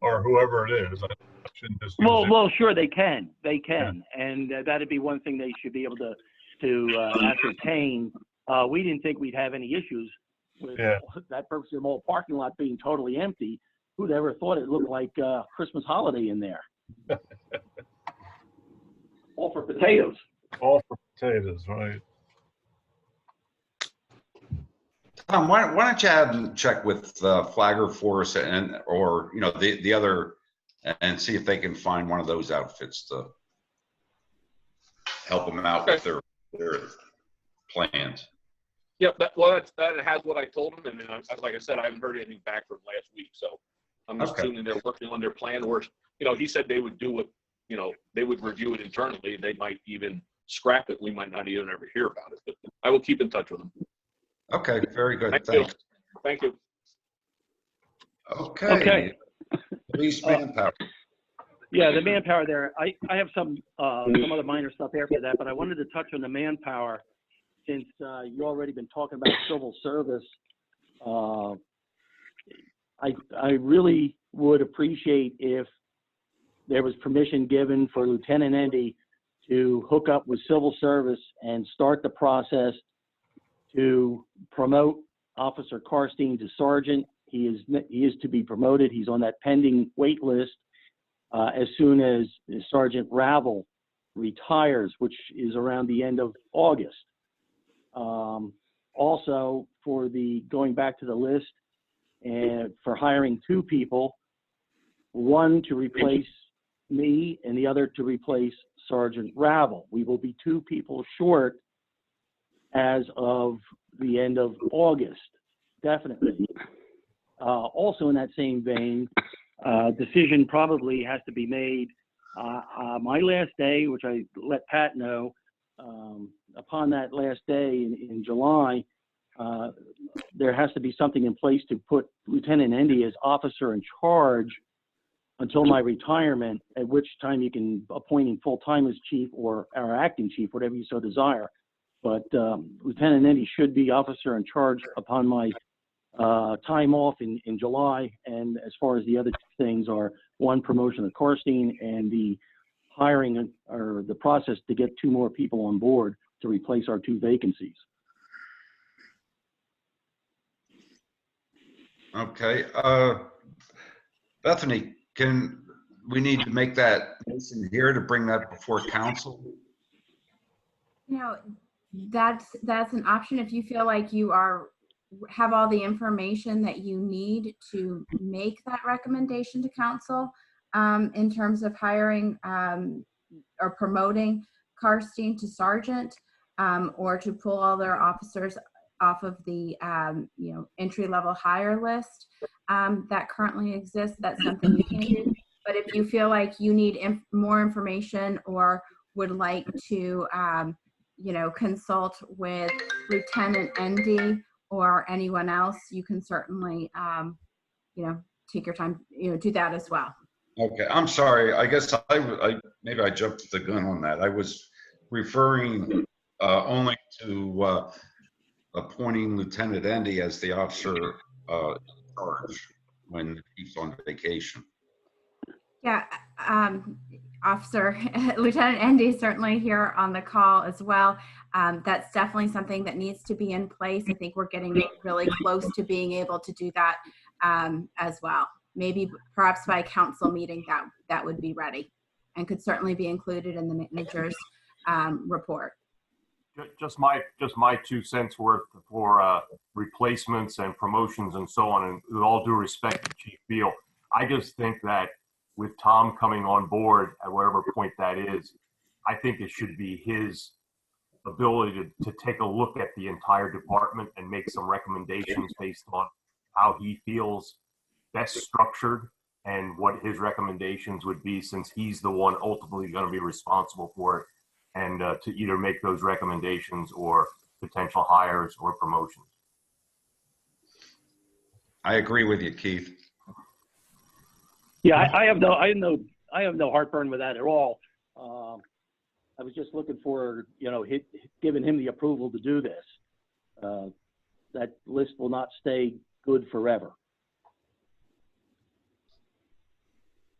Or whoever it is. I shouldn't just use it. Well, sure, they can. They can. Yeah. And that'd be one thing they should be able to ascertain. We didn't think we'd have any issues with that Berkshire Mall parking lot being totally empty. Who'd ever thought it looked like Christmas holiday in there? All for potatoes. All for potatoes, right. Tom, why don't you have them check with Flagger Force or you know the other, and see if they can find one of those outfits to help them out with their plans. Yep, that has what I told them, and then, like I said, I haven't heard anything back from last week, so I'm just assuming they're working on their plan. Or, you know, he said they would do it. You know, they would review it internally. They might even scrap it. We might not even ever hear about it, but I will keep in touch with them. Okay, very good. Thanks. Thank you. Okay. Police manpower. Yeah, the manpower there. I have some other minor stuff after that, but I wanted to touch on the manpower since you already been talking about civil service. I really would appreciate if there was permission given for Lieutenant Endy to hook up with civil service and start the process to promote Officer Karstein to sergeant. He is to be promoted. He's on that pending wait list as soon as Sergeant Ravel retires, which is around the end of August. Also, for going back to the list and for hiring two people, one to replace me and the other to replace Sergeant Ravel. We will be two people short as of the end of August, definitely. Also in that same vein, decision probably has to be made. My last day, which I let Pat know, upon that last day in July, there has to be something in place to put Lieutenant Endy as officer in charge until my retirement, at which time you can appoint him full-time as chief or our acting chief, whatever you so desire. But Lieutenant Endy should be officer in charge upon my time off in July. And as far as the other two things are, one, promotion of Karstein, and the hiring or the process to get 2 more people on board to replace our 2 vacancies. Okay. Bethany, we need to make that motion here to bring that before council? You know, that's an option if you feel like you have all the information that you need to make that recommendation to council in terms of hiring or promoting Karstein to sergeant or to pull all their officers off of the entry-level hire list that currently exists. That's something you can do. But if you feel like you need more information or would like to consult with Lieutenant Endy or anyone else, you can certainly take your time, do that as well. Okay, I'm sorry. I guess maybe I jumped the gun on that. I was referring only to appointing Lieutenant Endy as the officer in charge when he's on vacation. Yeah, Officer Lieutenant Endy is certainly here on the call as well. That's definitely something that needs to be in place. I think we're getting really close to being able to do that as well. Maybe perhaps by council meeting that would be ready and could certainly be included in the manager's report. Just my 2 cents worth for replacements and promotions and so on. And with all due respect to Chief Beal, I just think that with Tom coming on board at whatever point that is, I think it should be his ability to take a look at the entire department and make some recommendations based on how he feels best structured and what his recommendations would be, since he's the one ultimately going to be responsible for it, and to either make those recommendations or potential hires or promotions. I agree with you, Keith. Yeah, I have no heartburn with that at all. I was just looking for, giving him the approval to do this. That list will not stay good forever.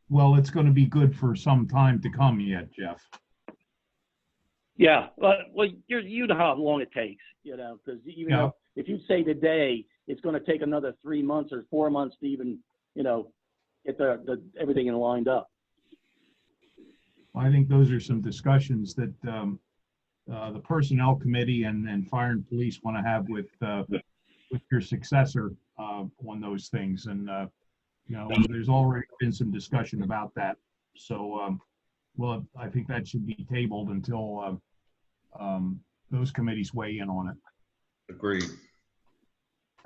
Well, it's going to be good for some time to come yet, Jeff. Yeah, well, you know how long it takes, because even though if you say today, it's going to take another 3 months or 4 months to even, get the everything lined up. I think those are some discussions that the personnel committee and fire and police want to have with your successor on those things. And, there's already been some discussion about that. So, well, I think that should be tabled until those committees weigh in on it. Agreed.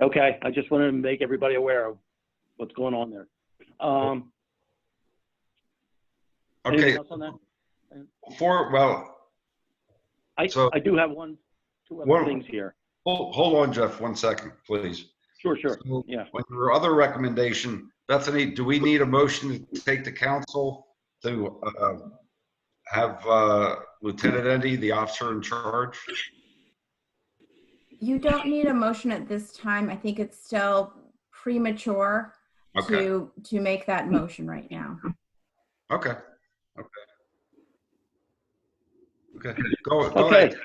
Okay, I just wanted to make everybody aware of what's going on there. Okay. Anything else on that? I do have 2 other things here. Hold on, Jeff, 1 second, please. Sure. So, Yeah. on your other recommendation, Bethany, do we need a motion to take to council to have Lieutenant Endy, the officer in charge? You don't need a motion at this time. I think it's still premature to make that motion right now. Okay. Go ahead.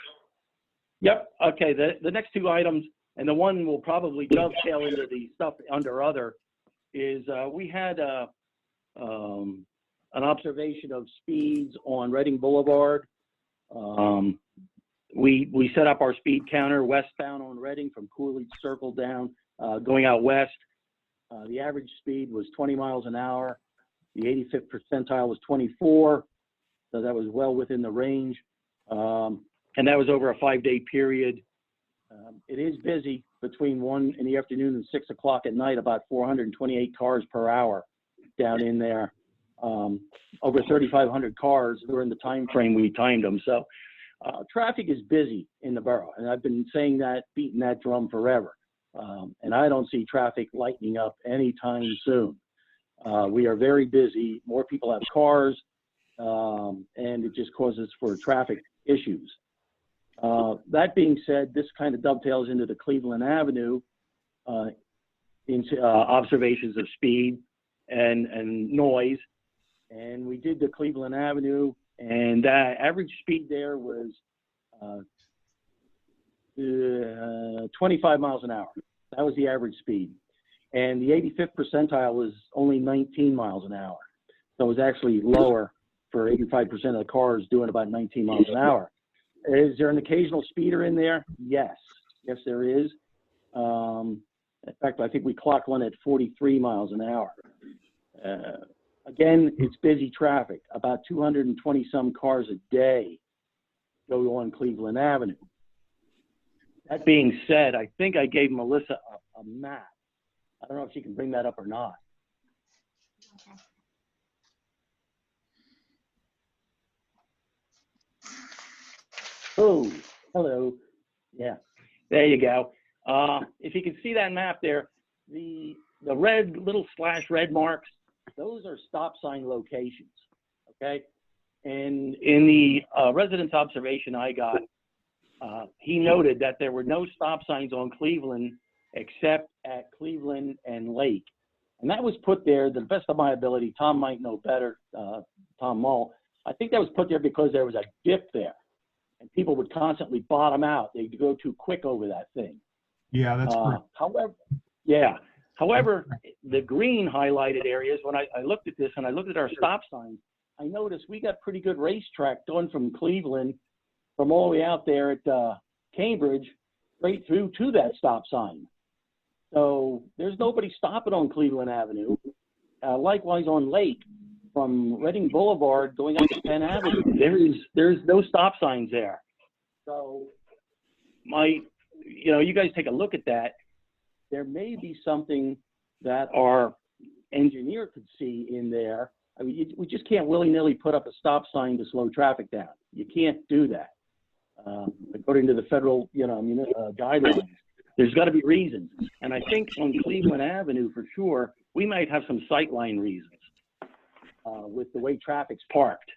Yep. Okay. The next 2 items, and the one will probably dovetail into the stuff under other, is we had an observation of speeds on Reading Boulevard. We set up our speed counter westbound on Reading from Coolidge Circle down, going out west. The average speed was 20 miles an hour. The 85th percentile was 24, so that was well within the range. And that was over a 5-day period. It is busy between 1 in the afternoon and 6 o'clock at night, about 428 cars per hour down in there. Over 3,500 cars during the time frame we timed them. So traffic is busy in the borough, and I've been saying that, beating that drum forever. And I don't see traffic lightening up anytime soon. We are very busy. More people have cars, and it just causes for traffic issues. That being said, this kind of dovetails into the Cleveland Avenue observations of speed and noise. And we did the Cleveland Avenue, and that average speed there was 25 miles an hour. That was the average speed. And the 85th percentile was only 19 miles an hour. So it was actually lower for 85% of the cars doing about 19 miles an hour. Is there an occasional speeder in there? Yes. Yes, there is. In fact, I think we clocked one at 43 miles an hour. Again, it's busy traffic. About 220 some cars a day go on Cleveland Avenue. That being said, I think I gave Melissa a map. I don't know if she can bring that up or not. Oh, hello. Yeah, there you go. If you can see that map there, the red little red marks, those are stop sign locations, okay? And in the residence observation I got, he noted that there were no stop signs on Cleveland except at Cleveland and Lake. And that was put there, to the best of my ability, Tom might know better, Tom Mull, I think that was put there because there was a dip there. And people would constantly bottom out. They'd go too quick over that thing. Yeah, that's correct. However, the green highlighted areas, when I looked at this and I looked at our stop signs, I noticed we got pretty good racetrack going from Cleveland, from all the way out there at Cambridge, right through to that stop sign. So there's nobody stopping on Cleveland Avenue. Likewise on Lake, from Reading Boulevard going up to Penn Avenue, there's no stop signs there. So you guys take a look at that. There may be something that our engineer could see in there. I mean, we just can't willy-nilly put up a stop sign to slow traffic down. You can't do that. According to the federal, guidelines, there's got to be reasons. And I think on Cleveland Avenue, for sure, we might have some sightline reasons with the way traffic's parked.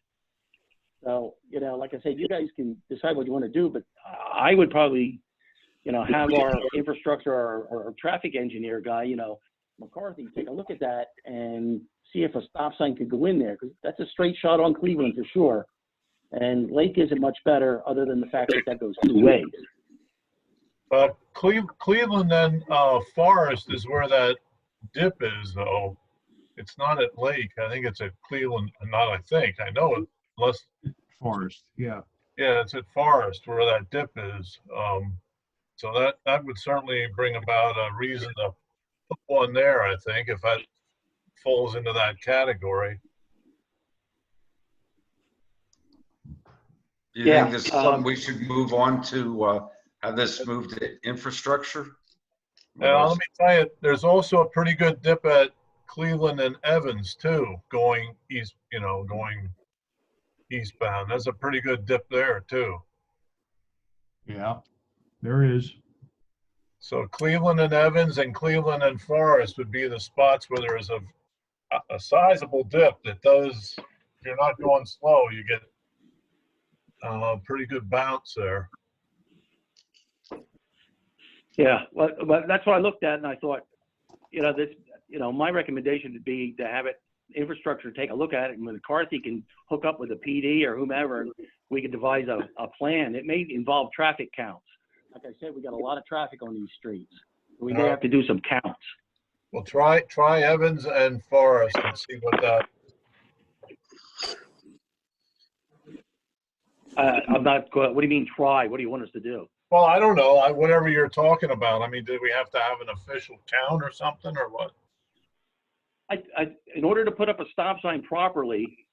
So, like I said, you guys can decide what you want to do, but I would probably, have our infrastructure or traffic engineer guy, McCarthy, take a look at that and see if a stop sign could go in there, because that's a straight shot on Cleveland for sure. And Lake isn't much better other than the fact that goes two ways. But Cleveland and Forest is where that dip is, though. It's not at Lake. I think it's at Cleveland. Not I think. I know it. Unless Forest, yeah. Yeah, it's at Forest where that dip is. So that would certainly bring about a reason to put one there, I think, if that falls into that category. Do you think this is something we should move on to have this moved to infrastructure? Let me tell you, there's also a pretty good dip at Cleveland and Evans too, going east, going eastbound. There's a pretty good dip there too. Yeah, there is. So Cleveland and Evans and Cleveland and Forest would be the spots where there is a sizable dip that does, if you're not going slow, you get a pretty good bounce there. Yeah, well, that's what I looked at, and I thought, my recommendation would be to have infrastructure take a look at it, and when McCarthy can hook up with a PD or whomever, we can devise a plan. It may involve traffic counts. Like I said, we got a lot of traffic on these streets. We may have to do some counts. Well, try Evans and Forest and see what that. I'm not. What do you mean try? What do you want us to do? Well, I don't know. Whatever you're talking about. I mean, did we have to have an official count or something, or what? In order to put up a stop sign properly,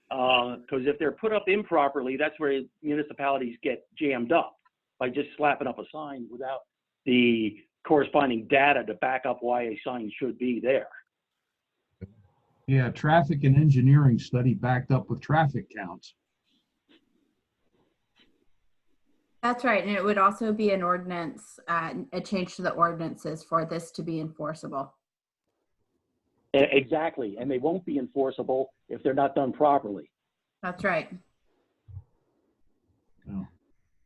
because if they're put up improperly, that's where municipalities get jammed up by just slapping up a sign without the corresponding data to back up why a sign should be there. Yeah, traffic and engineering study backed up with traffic counts. That's right. And it would also be an ordinance, a change to the ordinances for this to be enforceable. Exactly. And they won't be enforceable if they're not done properly. That's right. Oh.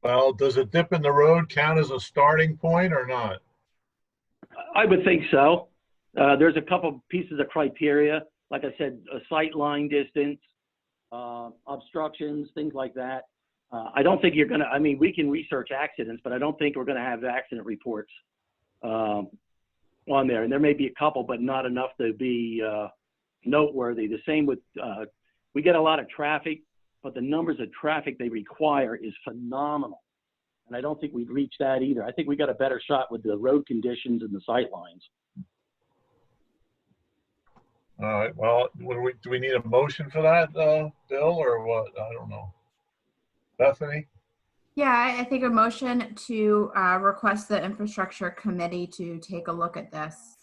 Well, does a dip in the road count as a starting point or not? I would think so. There's a couple pieces of criteria, like I said, a sight line distance, obstructions, things like that. I don't think you're gonna, I mean, we can research accidents, but I don't think we're gonna have accident reports on there. And there may be a couple, but not enough to be noteworthy. The same with, we get a lot of traffic, but the numbers of traffic they require is phenomenal. And I don't think we've reached that either. I think we got a better shot with the road conditions and the sight lines. All right, well, do we need a motion for that, Bill, or what? I don't know. Bethany? Yeah, I think a motion to request the infrastructure committee to take a look at this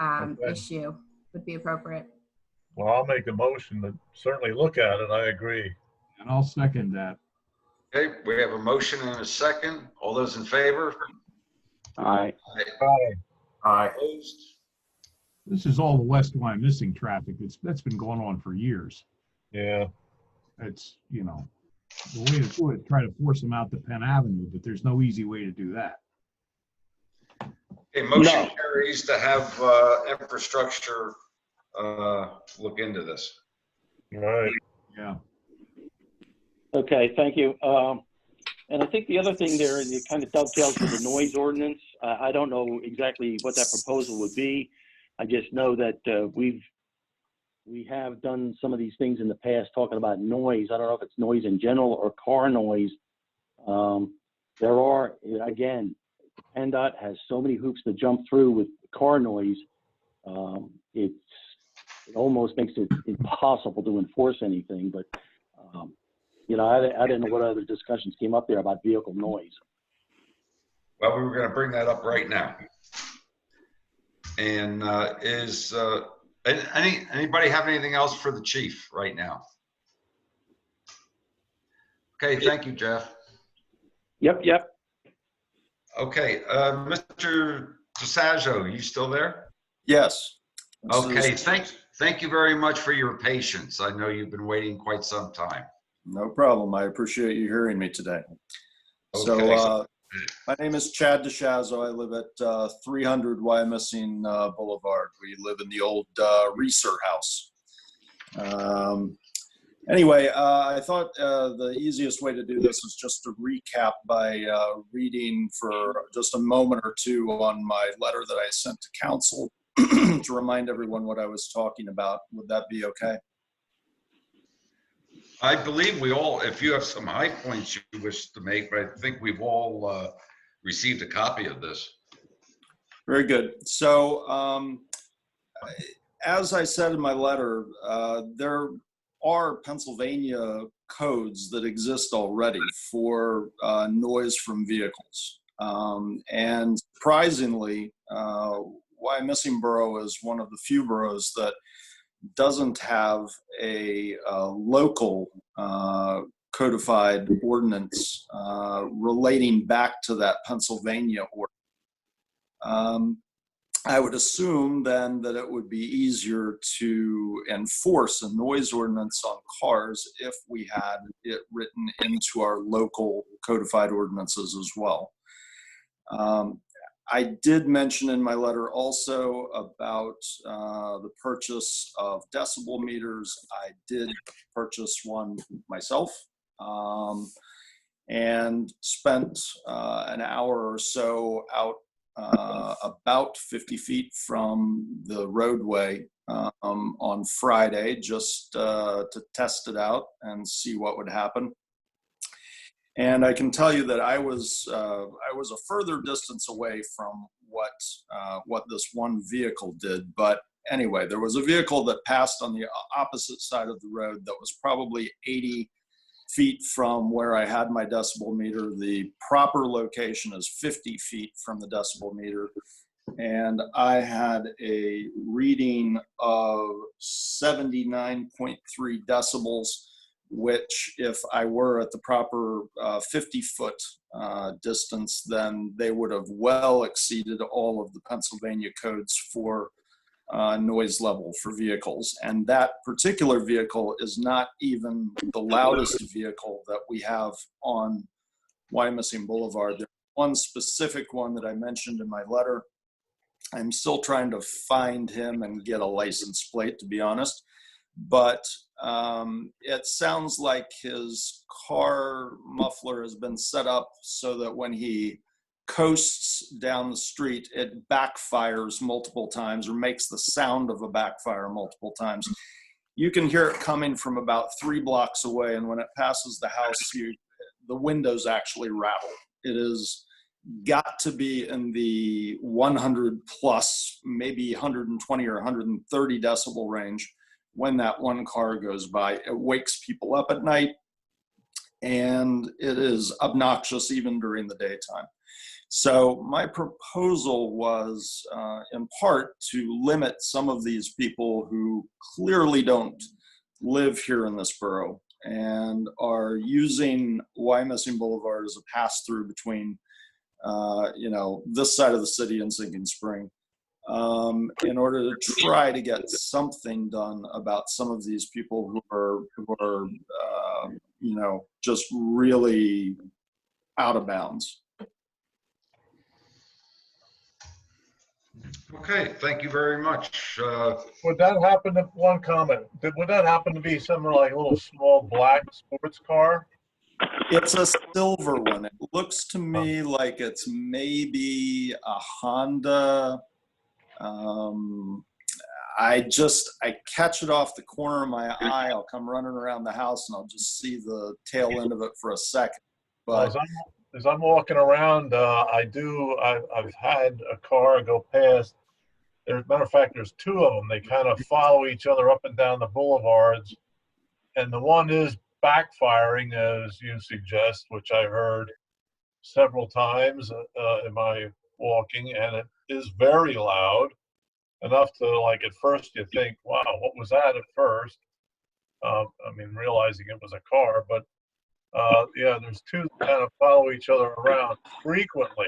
Okay. issue would be appropriate. Well, I'll make a motion to certainly look at it. I agree. And I'll second that. Okay, we have a motion and a second. All those in favor? Aye. Aye. Aye. Opposed? This is all the West Wyomissing traffic that's been going on for years. Yeah. It's, you know, the way to do it, try to force them out to Penn Avenue, but there's no easy way to do that. Okay, motion No. carries to have infrastructure look into this. All right. Yeah. Okay, thank you. And I think the other thing there, and it kind of dovetails with the noise ordinance. I don't know exactly what that proposal would be. I just know that we have done some of these things in the past talking about noise. I don't know if it's noise in general or car noise. There are, again, PennDOT has so many hoops to jump through with car noise. It almost makes it impossible to enforce anything, but you know, I didn't know what other discussions came up there about vehicle noise. Well, we were going to bring that up right now. And anybody have anything else for the chief right now? Okay, thank you, Jeff. Yep. Okay, Mr. DeSaggio, you still there? Yes. Okay, thank you very much for your patience. I know you've been waiting quite some time. No problem. I appreciate you hearing me today. Okay. So my name is Chad DeShazo. I live at 300 Wyomissing Boulevard. We live in the old Reeser house. Anyway, I thought the easiest way to do this is just to recap by reading for just a moment or two on my letter that I sent to council to remind everyone what I was talking about. Would that be okay? I believe we all, if you have some high points you wish to make, but I think we've all received a copy of this. Very good. So as I said in my letter, there are Pennsylvania codes that exist already for noise from vehicles. And surprisingly, Wyomissing Borough is one of the few boroughs that doesn't have a local codified ordinance relating back to that Pennsylvania ordinance. I would assume then that it would be easier to enforce a noise ordinance on cars if we had it written into our local codified ordinances as well. I did mention in my letter also about the purchase of decibel meters. I did purchase one myself and spent an hour or so out about 50 feet from the roadway on Friday just to test it out and see what would happen. And I can tell you that I was a further distance away from what this one vehicle did. But anyway, there was a vehicle that passed on the opposite side of the road that was probably 80 feet from where I had my decibel meter. The proper location is 50 feet from the decibel meter. And I had a reading of 79.3 decibels, which if I were at the proper 50-foot distance, then they would have well exceeded all of the Pennsylvania codes for noise level for vehicles. And that particular vehicle is not even the loudest vehicle that we have on Wyomissing Boulevard. There's one specific one that I mentioned in my letter I'm still trying to find him and get a license plate, to be honest. But it sounds like his car muffler has been set up so that when he coasts down the street, it backfires multiple times, or makes the sound of a backfire multiple times. You can hear it coming from about 3 blocks away, and when it passes the house, the windows actually rattle. It is got to be in the 100 plus, maybe 120 or 130 decibel range when that one car goes by. It wakes people up at night, and it is obnoxious even during the daytime. So my proposal was, in part, to limit some of these people who clearly don't live here in this borough and are using Wyomissing Boulevard as a pass-through between this side of the city and Sinking Spring, in order to try to get something done about some of these people who are just really out of bounds. Okay, thank you very much. Would that happen to, one comment, would that happen to be something like a little small black sports car? It's a silver one. It looks to me like it's maybe a Honda. I catch it off the corner of my eye. I'll come running around the house and I'll just see the tail end of it for a second. But as I'm walking around, I've had a car go past. As a matter of fact, there's 2 of them. They kind of follow each other up and down the boulevards. And the one is backfiring, as you suggest, which I heard several times in my walking, and it is very loud, enough to, like, at first you think, wow, what was that at first? Realizing it was a car, but there's 2 that kind of follow each other around frequently.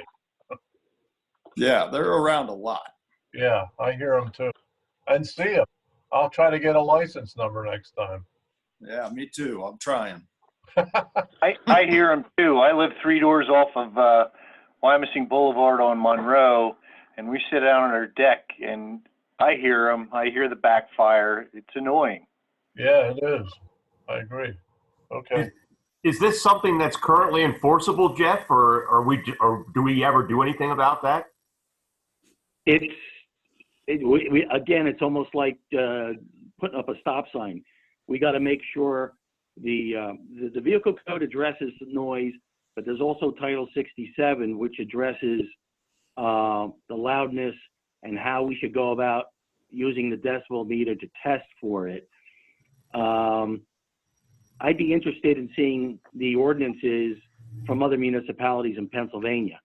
Yeah, they're around a lot. Yeah, I hear them too, and see them. I'll try to get a license number next time. Yeah, me too. I'm trying. I hear them too. I live 3 doors off of Wyomissing Boulevard on Monroe, and we sit down on our deck, and I hear them. I hear the backfire. It's annoying. Yeah, it is. I agree. Okay. Is this something that's currently enforceable, Jeff, or do we ever do anything about that? It's almost like putting up a stop sign. We got to make sure the vehicle code addresses noise, but there's also Title 67, which addresses the loudness and how we should go about using the decibel meter to test for it. I'd be interested in seeing the ordinances from other municipalities in Pennsylvania.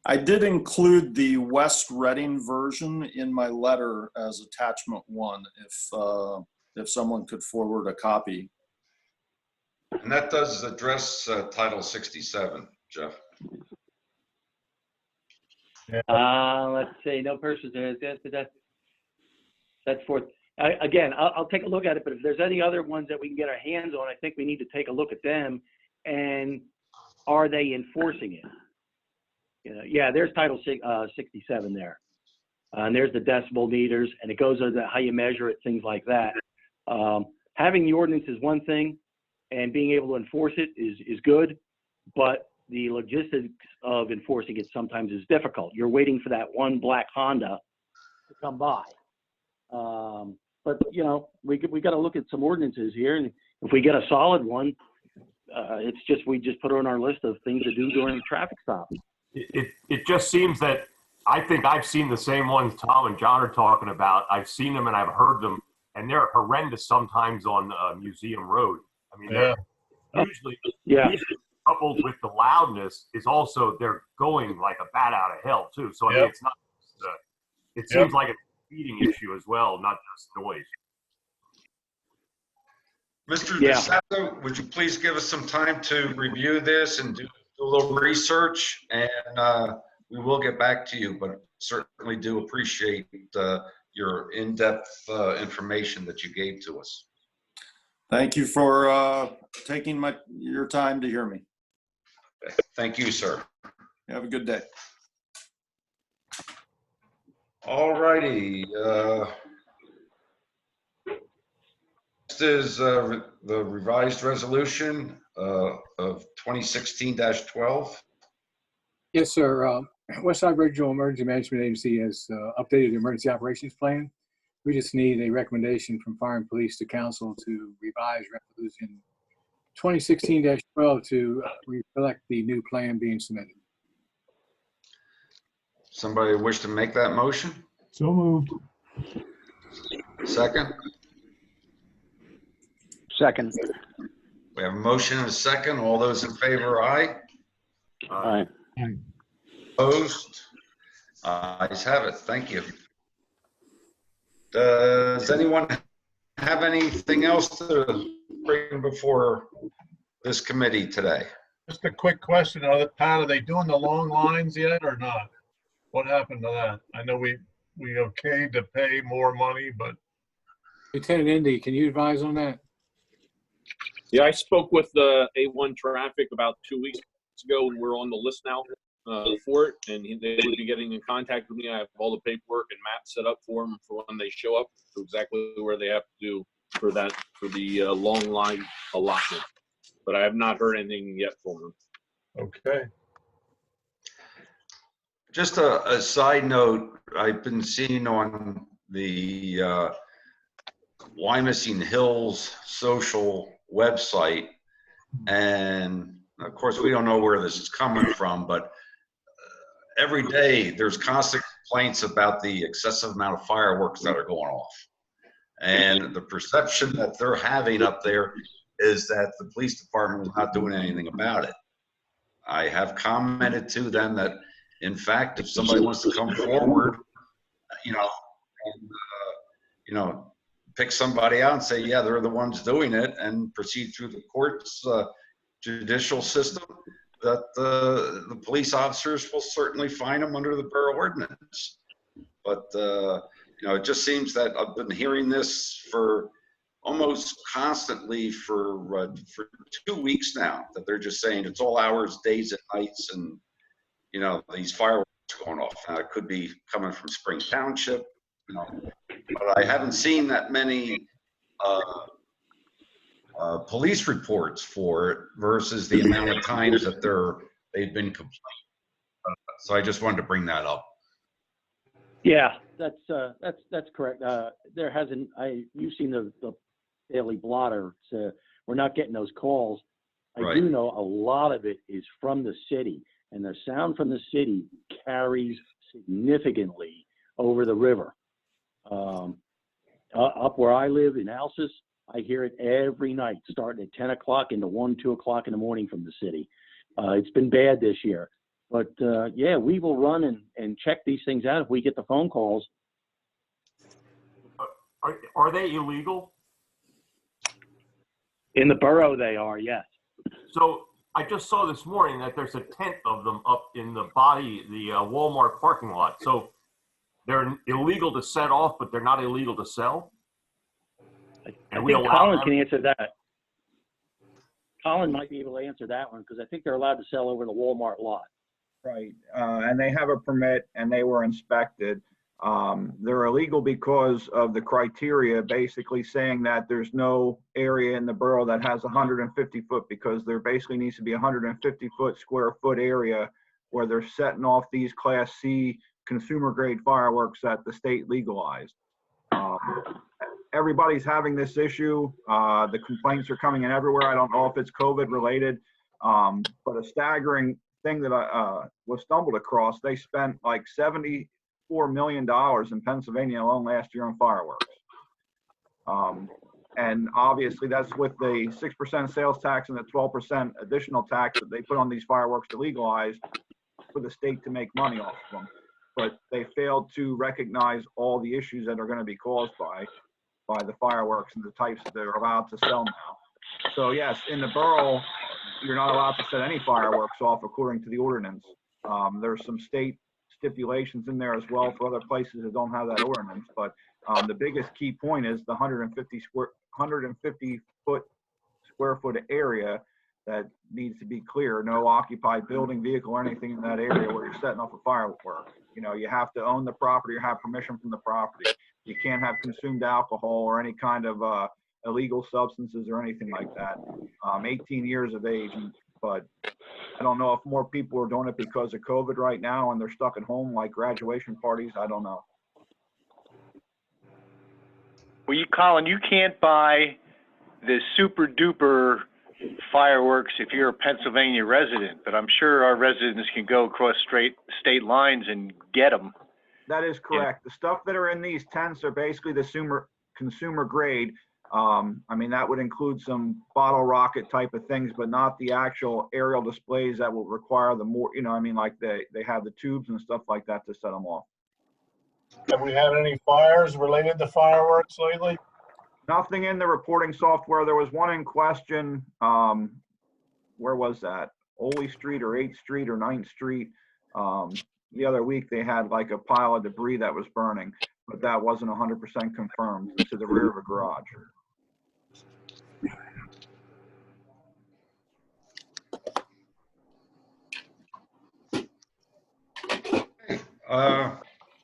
I did include the West Reading version in my letter as attachment 1, if someone could forward a copy. And that does address Title 67, Jeff. Let's say no person. That's fourth. Again, I'll take a look at it, but if there's any other ones that we can get our hands on, I think we need to take a look at them. And are they enforcing it? Yeah, there's Title 67 there. And there's the decibel meters, and it goes into how you measure it, things like that. Having the ordinance is one thing, and being able to enforce it is good, but the logistics of enforcing it sometimes is difficult. You're waiting for that one black Honda to come by. But we got to look at some ordinances here, and if we get a solid one, we just put it on our list of things to do during a traffic stop. It just seems that I think I've seen the same ones Tom and John are talking about. I've seen them and I've heard them, and they're horrendous sometimes on Museum Road. They're usually coupled with the loudness is also they're going like a bat out of hell too. So it's not. It seems like a speeding issue as well, not just noise. Mr. DeSanto, would you please give us some time to review this and do a little research, and we will get back to you, but certainly do appreciate your in-depth information that you gave to us. Thank you for taking your time to hear me. Thank you, sir. Have a good day. All righty. Next is the revised resolution of 2016-12. Yes, sir. Westside Regional Emergency Management Agency has updated the emergency operations plan. We just need a recommendation from fire and police to council to revise resolution 2016-12 to reflect the new plan being submitted. Somebody wish to make that motion? So moved. Second? Second. We have a motion and a second. All those in favor, aye. Aye. Opposed? Ayes have it. Thank you. Does anyone have anything else to bring before this committee today? Just a quick question. Pat, are they doing the long lines yet or not? What happened to that? I know we okayed to pay more money, but. Lieutenant Indy, can you advise on that? Yeah, I spoke with A1 Traffic about 2 weeks ago, and we're on the list now for it. And they would be getting in contact with me. I have all the paperwork and maps set up for them for when they show up, to exactly where they have to do for the long line allotment. But I have not heard anything yet from them. Okay. Just a side note, I've been seeing on the Wyomissing Hills social website, and of course we don't know where this is coming from, but every day there's constant complaints about the excessive amount of fireworks that are going off. And the perception that they're having up there is that the police department is not doing anything about it. I have commented to them that, in fact, if somebody wants to come forward, and pick somebody out and say, yeah, they're the ones doing it, and proceed through the courts, judicial system, that the police officers will certainly fine them under the borough ordinance. But it just seems that I've been hearing this for almost constantly for 2 weeks now, that they're just saying it's all hours, days and nights, and these fireworks going off. Now, it could be coming from Spring Township, but I haven't seen that many police reports for it versus the amount of times that they've been complaining. So I just wanted to bring that up. Yeah, that's correct. There hasn't. You've seen the Daily Blotter. We're not getting those calls. I do know a lot of it is from the city, and the sound from the city carries significantly over the river. Up where I live in Alsace, I hear it every night, starting at 10 o'clock into 1, 2 o'clock in the morning from the city. It's been bad this year. But yeah, we will run and check these things out if we get the phone calls. Are they illegal? In the borough, they are, yes. So I just saw this morning that there's a tent of them up in the Walmart parking lot. So they're illegal to set off, but they're not illegal to sell? I think Colin can answer that. Colin might be able to answer that one, because I think they're allowed to sell over the Walmart lot. Right, and they have a permit and they were inspected. They're illegal because of the criteria, basically saying that there's no area in the borough that has 150 foot, because there basically needs to be 150 square foot area where they're setting off these Class C consumer grade fireworks that the state legalized. Everybody's having this issue. The complaints are coming in everywhere. I don't know if it's COVID related, but a staggering thing that I was stumbled across, they spent like $74 million in Pennsylvania alone last year on fireworks. And obviously that's with the 6% sales tax and the 12% additional tax that they put on these fireworks to legalize for the state to make money off of them. But they failed to recognize all the issues that are going to be caused by the fireworks and the types that they're allowed to sell now. So yes, in the borough, you're not allowed to set any fireworks off according to the ordinance. There's some state stipulations in there as well for other places that don't have that ordinance. But the biggest key point is the 150 square foot area that needs to be clear. No occupied building, vehicle, or anything in that area where you're setting off a firework. You know, you have to own the property or have permission from the property. You can't have consumed alcohol or any kind of illegal substances or anything like that. 18 years of age, but I don't know if more people are doing it because of COVID right now and they're stuck at home, like graduation parties. I don't know. Well, Colin, you can't buy the super duper fireworks if you're a Pennsylvania resident, but I'm sure our residents can go across state lines and get them. That is correct. The stuff that are in these tents are basically the consumer grade. I mean, that would include some bottle rocket type of things, but not the actual aerial displays that will require the more, you know, I mean, like they have the tubes and stuff like that to set them off. Have we had any fires related to fireworks lately? Nothing in the reporting software. There was one in question. Where was that? Ole Street or 8th Street or 9th Street. The other week they had like a pile of debris that was burning, but that wasn't 100% confirmed. It's to the rear of a garage.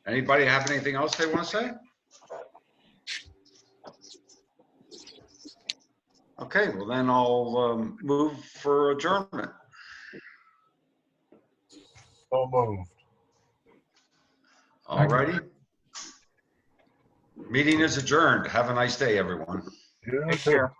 Anybody have anything else they want to say? Okay, well then I'll move for adjournment. So moved. All righty. Meeting is adjourned. Have a nice day, everyone. You Take too. care.